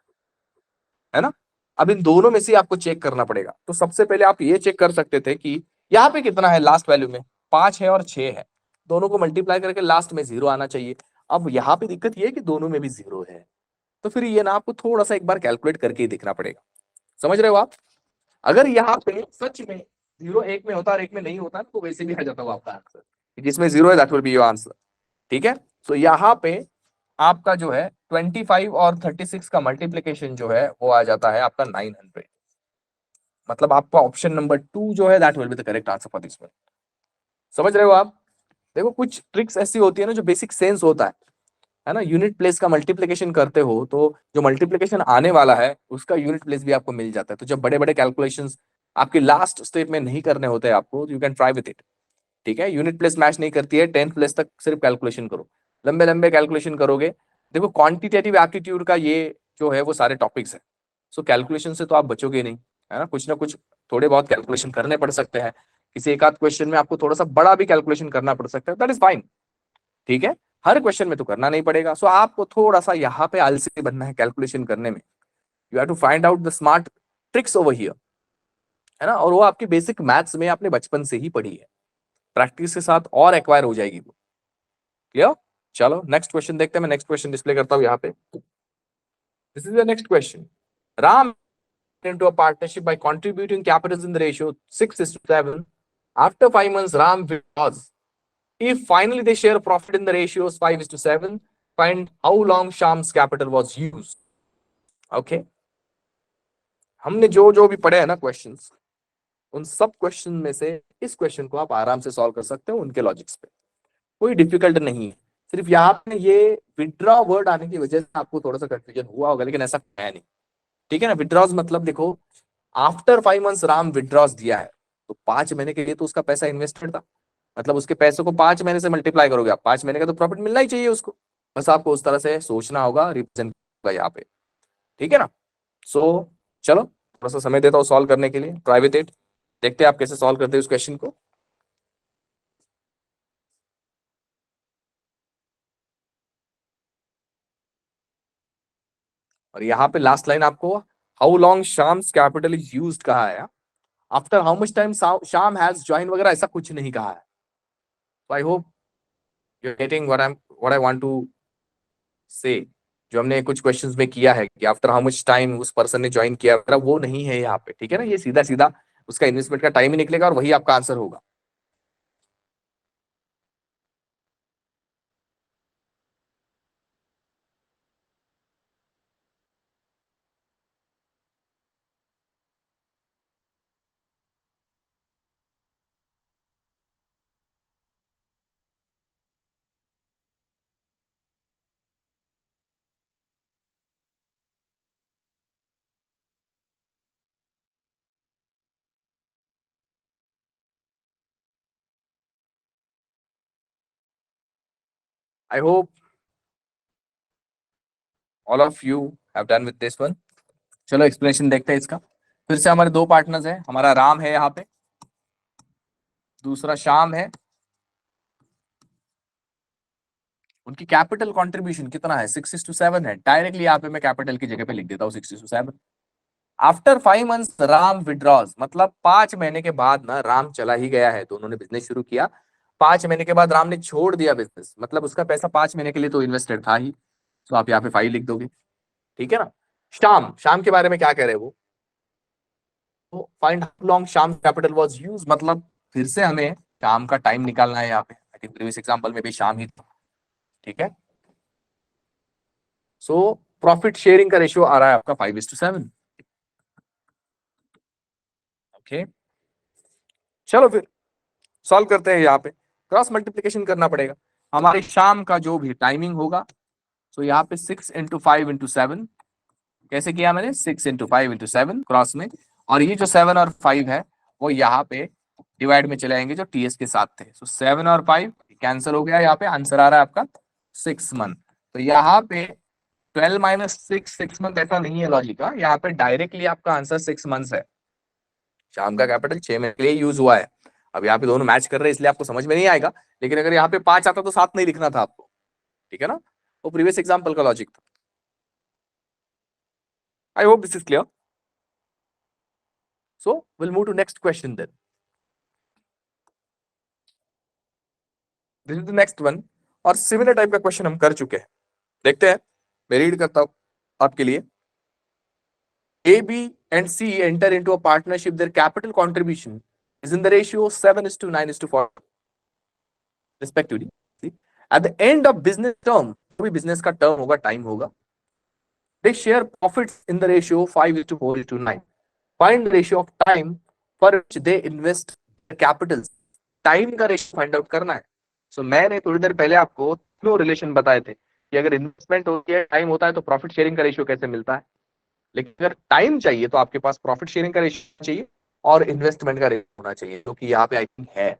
है ना। अब इन दोनों में से आपको चेक करना पड़ेगा। तो सबसे पहले आप ये चेक कर सकते थे कि यहाँ पे कितना है लास्ट वैल्यू में, 5 है और 6 है। दोनों को मल्टीप्लाई करके लास्ट में 0 आना चाहिए। अब यहाँ पे दिक्कत ये है कि दोनों में भी 0 है, तो फिर ये ना आपको थोड़ा सा एक बार कैलकुलेट करके ही देखना पड़ेगा। समझ रहे हो आप। अगर यहाँ पे सच में 0 एक में होता और एक में नहीं होता तो वैसे भी आ जाता वो आपका आंसर, जिसमें 0 है that will be your answer. ठीक है। तो यहाँ पे आपका जो है 25 और 36 का मल्टीप्लीकेशन जो है वो आ जाता है आपका 900। मतलब आपका ऑप्शन नंबर 2 जो है that will be the correct answer for this one. समझ रहे हो आप। देखो कुछ ट्रिक्स ऐसी होती है ना जो बेसिक सेंस होता है ना। यूनिट प्लेस का मल्टीप्लीकेशन करते हो तो जो मल्टीप्लीकेशन आने वाला है उसका यूनिट प्लेस भी आपको मिल जाता है। तो जब बड़े बड़े कैलकुलेशंस आपके लास्ट स्टेप में नहीं करने होते आपको, you can try with it. ठीक है। यूनिट प्लेस मैच नहीं करती है, 10th प्लेस तक सिर्फ कैलकुलेशन करो, लंबे लंबे कैलकुलेशन करोगे। देखो क्वांटिटेटिव एप्टीट्यूड का ये जो है वो सारे टॉपिक्स है। सो कैलकुलेशन से तो आप बचोगे नहीं, है ना कुछ थोड़े बहुत कैलकुलेशन करने पड़ सकते हैं। किसी एक आध क्वेश्चन में आपको थोड़ा सा बड़ा भी कैलकुलेशन करना पड़ सकता है, दैट इज फाइन। ठीक है। हर क्वेश्चन में तो करना नहीं पड़ेगा। सो आपको थोड़ा सा यहाँ पे आलसी बनना है कैलकुलेशन करने में। You have to find out the smart tricks over here, है ना। और वो आपकी बेसिक मैथ्स में आपने बचपन से ही पढ़ी है, प्रैक्टिस के साथ और एक्वायर हो जाएगी वो। क्लियर। चलो नेक्स्ट क्वेश्चन देखते हैं। मैं नेक्स्ट क्वेश्चन डिस्प्ले करता हूं यहाँ पे। This is the next question. Ram into a partnership by contributing capitals in the ratio 6:7. After 5 months, Ram withdraws. If finally they share profit in the ratios 5:7, find how long Sham's capital was used. Okay. हमने जो जो भी पढ़े हैं ना questions, उन सब question में से इस क्वेश्चन को आप आराम से सॉल्व कर सकते हो उनके लॉजिक्स पे। कोई डिफिकल्ट नहीं है। सिर्फ यहाँ पे ये विड्रॉ वर्ड आने की वजह से आपको थोड़ा सा कंफ्यूजन हुआ होगा, लेकिन ऐसा है नहीं। ठीक है ना। विड्रॉज मतलब देखो, आफ्टर 5 मंथ्स राम विड्रॉज दिया है तो 5 महीने के लिए तो उसका पैसा इन्वेस्टेड था। मतलब उसके पैसे को 5 महीने से मल्टीप्लाई करोगे आप, 5 महीने का तो प्रॉफिट मिलना ही चाहिए उसको। बस आपको उस तरह से सोचना होगा, रिप्रेजेंट यहाँ पे। ठीक है ना। सो चलो थोड़ा सा समय देता हूँ सॉल्व करने के लिए, ट्राई विथ इट। देखते हैं आप कैसे सॉल्व करते हैं उस क्वेश्चन को। और यहाँ पे लास्ट लाइन आपको how long Sham's capital is used कहा है। After how much time Sham has join वगैरह ऐसा कुछ नहीं कहा है। I hope you are getting what I want to say. जो हमने कुछ क्वेश्चंस में किया है कि आफ्टर हाउ मच टाइम उस पर्सन ने ज्वाइन किया, वो नहीं है यहाँ पे, ठीक है ना। ये सीधा सीधा उसका इन्वेस्टमेंट का टाइम ही निकलेगा और वही आपका आंसर होगा। I hope all of you have done with this one. चलो एक्सप्लेनेशन देखते हैं इसका। फिर से हमारे दो पार्टनर्स हैं, हमारा राम है यहाँ पे, दूसरा श्याम है। उनकी कैपिटल कंट्रीब्यूशन कितना है? 6:7 है। डायरेक्टली यहाँ पे मैं कैपिटल की जगह पे लिख देता हूँ 6:7। आफ्टर 5 मंथ्स राम विड्रॉज, मतलब 5 महीने के बाद ना राम चला ही गया है, तो उन्होंने बिजनेस शुरू किया। 5 महीने के बाद राम ने छोड़ दिया बिजनेस, मतलब उसका पैसा 5 महीने के लिए तो इन्वेस्टेड था ही, तो आप यहाँ पे 5 लिख दोगे, ठीक है ना। शाम, शाम के बारे में क्या कह रहे हैं वो, तो फाइंड हाउ लॉन्ग शाम कैपिटल वाज यूज, मतलब फिर से हमें शाम का टाइम निकालना है यहाँ पे। आई थिंक प्रीवियस एग्जांपल में भी शाम ही था, ठीक है। सो प्रॉफिट शेयरिंग का रेशियो आ रहा है आपका 5:7। ओके, चलो फिर सॉल्व करते हैं। यहाँ पे क्रॉस मल्टीप्लीकेशन करना पड़ेगा। हमारे शाम का जो भी टाइमिंग होगा, तो यहाँ पे 6 × 5 × 7, कैसे किया मैंने, 6 × 5 × 7 क्रॉस में, और ये जो 7 और 5 है वो यहाँ पे डिवाइड में चले आएंगे जो टीएस के साथ थे। सो 7 और 5 कैंसिल हो गया, यहाँ पे आंसर आ रहा है आपका 6 मंथ। तो यहाँ पे 12 - 6 6 मंथ ऐसा नहीं है लॉजिक का, यहाँ पे डायरेक्टली आपका आंसर 6 मंथ्स है। शाम का कैपिटल 6 महीने के लिए यूज हुआ है। अब यहाँ पे दोनों मैच कर रहे हैं इसलिए आपको समझ में नहीं आएगा, लेकिन अगर यहाँ पे 5 आता तो 7 नहीं लिखना था आपको, ठीक है ना। वो प्रीवियस एग्जाम्पल का लॉजिक था। I hope this is clear. So will move to next question then. This is the next one, और सिमिलर टाइप का क्वेश्चन हम कर चुके हैं। देखते हैं, मैं रीड करता हूं आपके लिए। A, B, and C enter into a partnership. Their capital contribution is in the ratio 7:9:4, respectively. See? At the end of business term, जो भी business का term होगा, time होगा, they share profits in the ratio 5:4:9. Find the ratio of time for which they invest the capitals. Time का ratio find out करना है। सो मैंने थोड़ी देर पहले आपको तीनों रिलेशन बताए थे कि अगर इन्वेस्टमेंट होती है, टाइम होता है, तो प्रॉफिट शेयरिंग का रेशियो कैसे मिलता है। लेकिन अगर टाइम चाहिए तो आपके पास प्रॉफिट शेयरिंग का रेशियो चाहिए और इन्वेस्टमेंट का रेशियो होना चाहिए, जो कि यहाँ पे आई थिंक है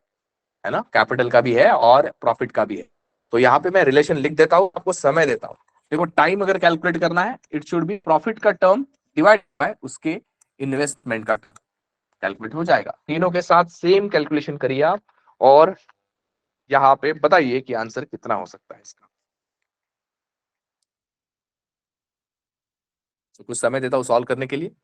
ना, कैपिटल का भी है और प्रॉफिट का भी है। तो यहाँ पे मैं रिलेशन लिख देता हूँ, आपको समय देता हूँ। देखो, टाइम अगर कैलकुलेट करना है, इट शुड बी प्रॉफिट का टर्म डिवाइड बाय उसके इन्वेस्टमेंट का, कैलकुलेट हो जाएगा। तीनों के साथ सेम कैलकुलेशन करिए आप, और यहाँ पे बताइए कि आंसर कितना हो सकता है इसका। तो कुछ समय देता हूँ सॉल्व करने के लिए।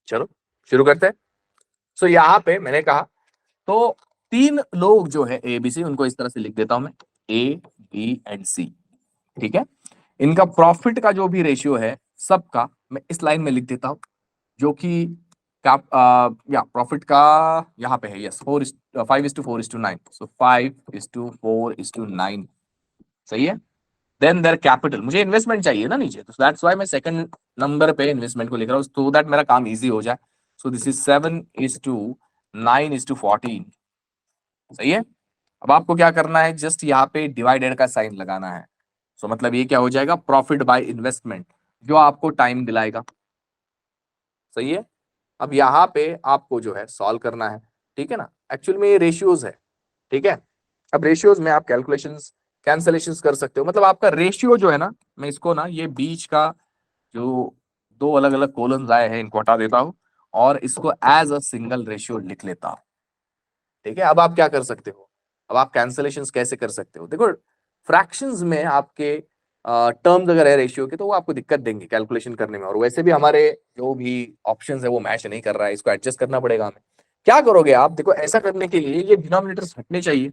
चलो शुरू करते हैं। सो यहाँ पे मैंने कहा, तो 3 लोग जो है ABC, उनको इस तरह से लिख देता हूं मैं, A, B, and C, ठीक है। इनका प्रॉफिट का जो भी रेशियो है सबका मैं इस लाइन में लिख देता हूं, जो कि या प्रॉफिट का यहाँ पे है, यस, 5:4:9, सो 5:4:9, सही है। देन देयर कैपिटल, मुझे इन्वेस्टमेंट चाहिए ना नीचे, तो दैट्स व्हाई मैं सेकंड नंबर पे इन्वेस्टमेंट को लिख रहा हूँ, सो दैट मेरा काम इजी हो जाए। सो दिस इज 7:9:14। सही है। अब आपको क्या करना है, जस्ट यहाँ पे डिवाइडेड का साइन लगाना है। सो मतलब ये क्या हो जाएगा, प्रॉफिट बाय इन्वेस्टमेंट, जो आपको टाइम दिलाएगा। सही है। अब यहाँ पे आपको जो है सॉल्व करना है, ठीक है ना। एक्चुअल में ये रेशियोज है, ठीक है। अब रेशियोज में आप कैलकुलेशंस कैंसलेशंस कर सकते हो, मतलब आपका रेशियो जो है ना, मैं इसको ना ये बीच का जो दो अलग अलग कॉलम्स आए हैं इनको हटा देता हूं और इसको एज अ सिंगल रेशियो लिख लेता हूं, ठीक है। अब आप क्या कर सकते हो, अब आप कैंसलेशंस कैसे कर सकते हो, देखो फ्रैक्शंस में आपके टर्म्स अगर है रेशियो के तो वो आपको दिक्कत देंगे कैलकुलेशन करने में, और वैसे भी हमारे जो भी ऑप्शंस है वो मैच नहीं कर रहा है, इसको एडजस्ट करना पड़ेगा हमें। क्या करोगे आप, देखो ऐसा करने के लिए ये डिनोमिनेटर्स हटने चाहिए।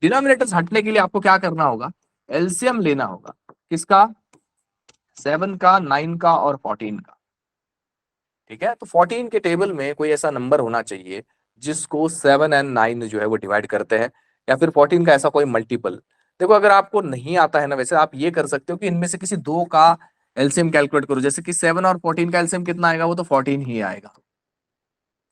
डिनोमिनेटर्स हटने के लिए आपको क्या करना होगा, एलसीएम लेना होगा, किसका, 7 का, 9 का और 14 का, ठीक है। तो 14 के टेबल में कोई ऐसा नंबर होना चाहिए जिसको 7 एंड 9 जो है वो डिवाइड करते हैं, या फिर 14 का ऐसा कोई मल्टीपल। देखो अगर आपको नहीं आता है ना, वैसे आप ये कर सकते हो कि इनमें से किसी दो का एलसीएम कैलकुलेट करो, जैसे कि 7 और 14 का एलसीएम कितना आएगा, वो तो 14 ही आएगा।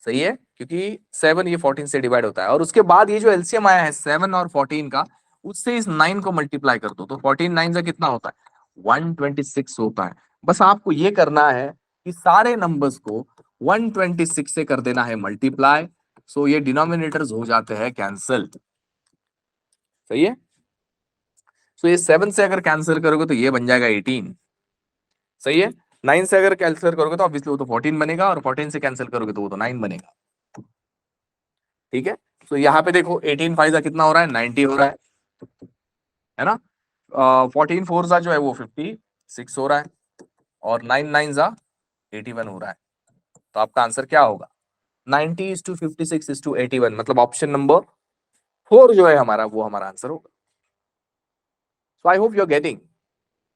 सही है, क्योंकि 7 ये 14 से डिवाइड होता है, और उसके बाद ये जो एलसीएम आया है 7 और 14 का, उससे इस 9 को मल्टीप्लाई कर दो, तो 14 9 से कितना होता है, 126 होता है। बस आपको ये करना है कि सारे नंबर्स को 126 से कर देना है मल्टीप्लाई, सो ये डिनोमिनेटर्स हो जाते हैं कैंसल। सही है। सो ये 7 से अगर कैंसिल करोगे तो ये बन जाएगा 18। सही है। 9 से अगर कैंसिल करोगे तो ऑब्वियसली वो तो 14 बनेगा, और 14 से कैंसिल करोगे तो वो तो 9 बनेगा, ठीक है। तो यहाँ पे देखो 18 फाइव का कितना हो रहा है, 90 हो रहा है ना। 14 फोर जा जो है वो 56 हो रहा है, और 9 9 जा 81 हो रहा है। तो आपका आंसर क्या होगा, 90:56:81, मतलब ऑप्शन नंबर 4 जो है हमारा, वो हमारा आंसर होगा। So I hope you are getting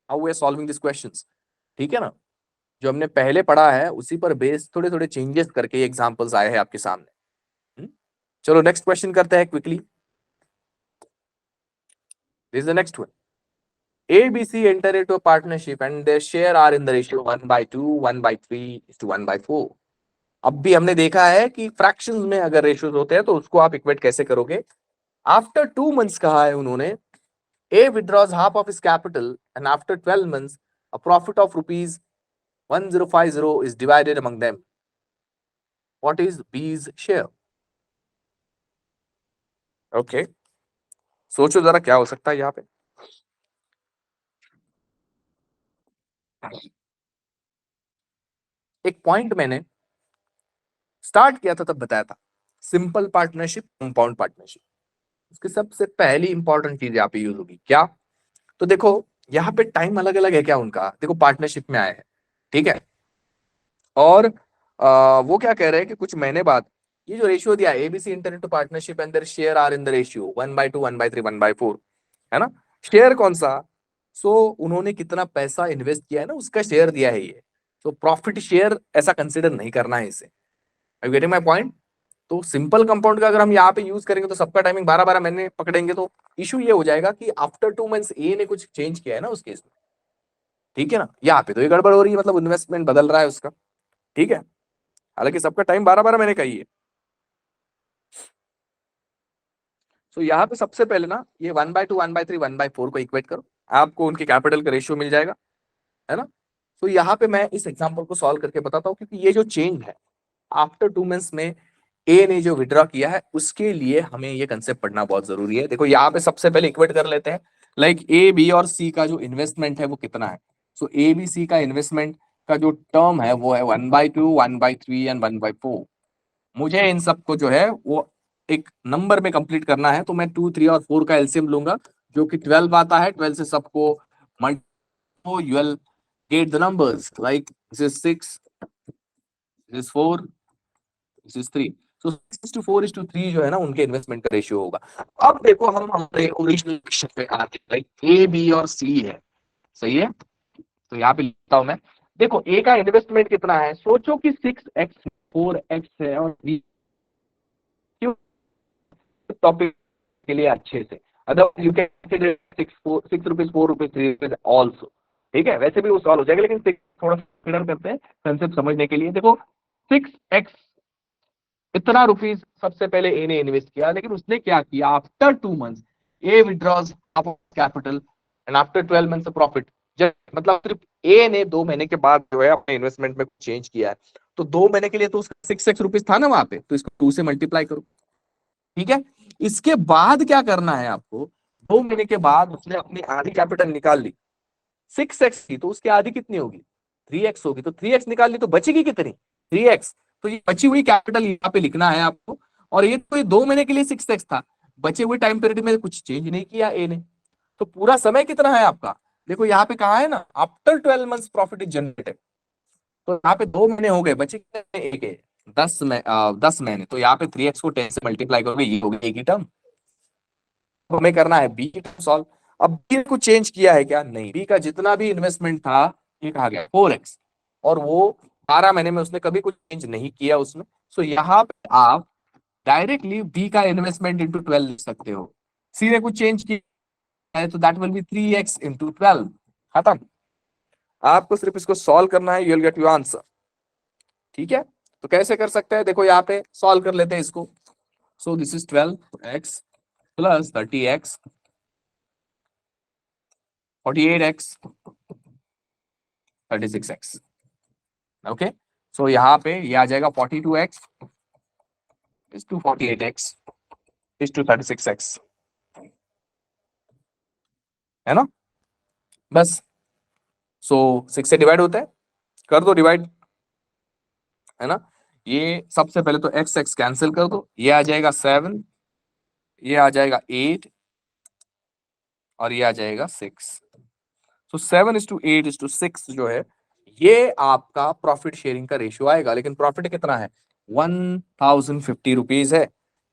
how we are solving this questions, ठीक है ना। जो हमने पहले पढ़ा है उसी पर बेस थोड़े थोड़े चेंजेस करके एग्जांपल्स आए हैं आपके सामने। चलो नेक्स्ट क्वेश्चन करते हैं quickly. This is the next one. ABC enter into a partnership and their share are in the ratio 1/2, 1/3:1/4। अब भी हमने देखा है कि फ्रैक्शंस में अगर रेशियोज होते हैं तो उसको आप इक्वेट कैसे करोगे। आफ्टर 2 months कहा है उन्होंने, A withdraws half of his capital and after 12 months a profit of rupees 1050 is divided among them. What is B's share? Okay, सोचो जरा क्या हो सकता है यहाँ पे। एक पॉइंट मैंने स्टार्ट किया था तब बताया था, सिंपल पार्टनरशिप, कंपाउंड पार्टनरशिप। उसकी सबसे पहली इंपॉर्टेंट चीज यहाँ पे यूज होगी क्या, तो देखो यहाँ पे टाइम अलग अलग है क्या उनका, देखो पार्टनरशिप में आए हैं, ठीक है। और वो क्या कह रहे हैं कि कुछ महीने बाद ये जो रेशियो दिया ABC enter into partnership and their share are in the ratio 1/2, 1/3, 1/4, है ना। शेयर कौन सा, सो उन्होंने कितना पैसा इन्वेस्ट किया है ना उसका शेयर दिया है ये, तो प्रॉफिट शेयर ऐसा कंसिडर नहीं करना है इसे। Are you getting my point. तो सिंपल कंपाउंड का अगर हम यहाँ पे यूज करेंगे तो सबका टाइमिंग 12-12 महीने पकड़ेंगे, तो इशू ये हो जाएगा कि आफ्टर 2 months ए ने कुछ चेंज किया है ना उस केस में, ठीक है ना। यहाँ पे तो ये गड़बड़ हो रही है, मतलब इन्वेस्टमेंट बदल रहा है उसका, ठीक है। हालांकि सबका टाइम 12-12 महीने का ही है। तो यहाँ पे सबसे पहले ना ये 1/2, 1/3, 1/4 को इक्वेट करो, आपको उनके कैपिटल का रेशियो मिल जाएगा, है ना। तो यहाँ पे मैं इस एग्जाम्पल को सॉल्व करके बताता हूँ, क्योंकि ये जो चेंज है आफ्टर 2 months में ए ने जो विड्रॉ किया है उसके लिए हमें ये कंसेप्ट पढ़ना बहुत जरूरी है। देखो यहाँ पे सबसे पहले इक्वेट कर लेते हैं, लाइक ए बी और सी का जो इन्वेस्टमेंट है वो कितना है। सो ए बी सी का इन्वेस्टमेंट का जो टर्म है वो है 1/2, 1/3 एंड 1/4। मुझे इन सबको जो है वो एक नंबर में कंप्लीट करना है, तो मैं 2, 3 और 4 का एलसीएम लूंगा, जो कि 12 आता है। 12 से सबको multiply, you will get the numbers like this is 6, this is 4, this is 3। तो 6:4:3 जो है ना उनके इन्वेस्टमेंट का रेशियो होगा। अब देखो हम हमारे ओरिजिनल क्वेश्चन पे आते हैं, लाइक ए बी और सी है, सही है। तो यहाँ पे लिखता हूं मैं, देखो ए का इन्वेस्टमेंट कितना है, सोचो कि 6x 4x है, और बी टॉपिक के लिए अच्छे से otherwise you can consider 6 rupees 4 rupees 3 rupees also, ठीक है, वैसे भी वो सॉल्व हो जाएगा, लेकिन थोड़ा कंसिडर करते हैं कंसेप्ट समझने के लिए। देखो 6x इतना रुपीज सबसे पहले ए ने इन्वेस्ट किया, लेकिन उसने क्या किया, after 2 months A withdraws half of capital and after 12 months of profit. मतलब सिर्फ ए ने 2 महीने के बाद जो है अपने इन्वेस्टमेंट में चेंज किया है, तो 2 महीने के लिए तो उसका 6x रुपीज था ना वहां पे, तो इसको 2 से मल्टीप्लाई करो, ठीक है। इसके बाद क्या करना है आपको, 2 महीने के बाद उसने अपनी आधी कैपिटल निकाल ली, 6x की, तो उसकी आधी कितनी होगी, 3x होगी, तो 3x निकाल ली तो बचेगी कितनी, 3x। तो ये बची हुई कैपिटल यहाँ पे लिखना है आपको, और ये तो ये 2 महीने के लिए 6x था, बचे हुए टाइम पीरियड में कुछ चेंज नहीं किया ए ने, तो पूरा समय कितना है आपका, देखो यहाँ पे कहा है ना, after 12 months profit is generated, तो यहाँ पे 2 महीने हो गए, बचे कितने, एक है 10 महीने, तो यहाँ पे 3x को 10 से मल्टीप्लाई करोगे, ये हो गया एक ही टर्म। तो हमें करना है बी की टर्म सॉल्व। अब बी को चेंज किया है क्या, नहीं, बी का जितना भी इन्वेस्टमेंट था ये कहा गया 4x, और वो 12 महीने में उसने कभी कुछ चेंज नहीं किया उसमें, सो यहाँ पे आप डायरेक्टली बी का इन्वेस्टमेंट इंटू 12 लिख सकते हो, सी ने कुछ चेंज किया है तो that will B 3x into 12, खत्म। आपको सिर्फ इसको सॉल्व करना है, you will get your answer, ठीक है। तो कैसे कर सकते हैं, देखो यहाँ पे सॉल्व कर लेते हैं इसको। So this is 12x plus 30x 48x 36x, okay. So यहाँ पे ये आ जाएगा 42x is to 48x is to 36x, है ना, बस। सो 6 से डिवाइड होता है, कर दो डिवाइड, है ना। ये सबसे पहले तो x x कैंसिल कर दो, ये आ जाएगा 7, ये आ जाएगा 8, और ये आ जाएगा 6। तो 7:8:6 जो है ये आपका प्रॉफिट शेयरिंग का रेशियो आएगा, लेकिन प्रॉफिट कितना है, 1050 रुपीज है,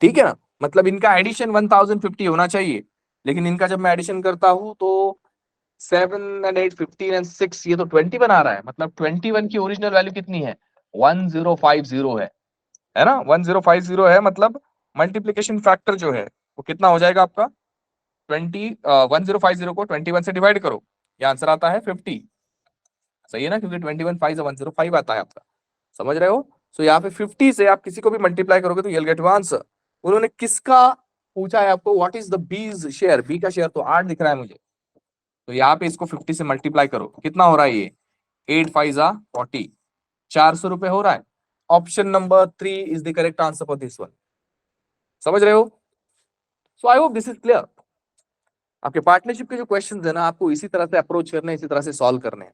ठीक है ना। मतलब इनका एडिशन 1050 होना चाहिए, लेकिन इनका जब मैं एडिशन करता हूं तो 7 and 8 15 and 6 ये तो 20 बना रहा है, मतलब 21 की ओरिजिनल वैल्यू कितनी है, 1050 है ना, 1050 है, मतलब मल्टीप्लीकेशन फैक्टर जो है वो कितना हो जाएगा आपका 1050 को 21 से डिवाइड करो, ये आंसर आता है 50, सही है ना, क्योंकि 21 5 से 105 आता है आपका, समझ रहे हो। सो यहाँ पे 50 से आप किसी को भी मल्टीप्लाई करोगे तो you'll get आंसर। उन्होंने किसका पूछा है आपको, what is the bees share, B का शेयर तो 8 दिख रहा है मुझे, तो यहाँ पे इसको 50 से मल्टीप्लाई करो, कितना हो रहा है ये 8 5 40, 400 रुपए हो रहा है। Option number 3 is the correct answer for this one, समझ रहे हो। So I hope this is clear. आपके पार्टनरशिप के जो क्वेश्चंस है ना, आपको इसी तरह से अप्रोच करने हैं, इसी तरह से सॉल्व करने हैं,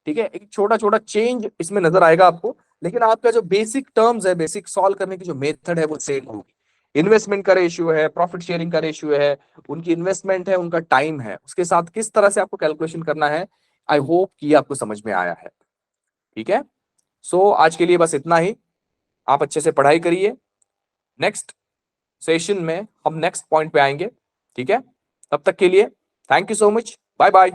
ठीक है। एक छोटा छोटा चेंज इसमें नजर आएगा आपको, लेकिन आपका जो बेसिक टर्म्स है, बेसिक सॉल्व करने की जो मेथड है वो सेम होगी। इन्वेस्टमेंट का रेशियो है, प्रॉफिट शेयरिंग का रेशियो है, उनकी इन्वेस्टमेंट है, उनका टाइम है, उसके साथ किस तरह से आपको कैलकुलेशन करना है, आई होप कि आपको समझ में आया है, ठीक है। सो आज के लिए बस इतना ही, आप अच्छे से पढ़ाई करिए, नेक्स्ट सेशन में हम नेक्स्ट पॉइंट पे आएंगे, ठीक है। तब तक के लिए thank you so much, bye bye.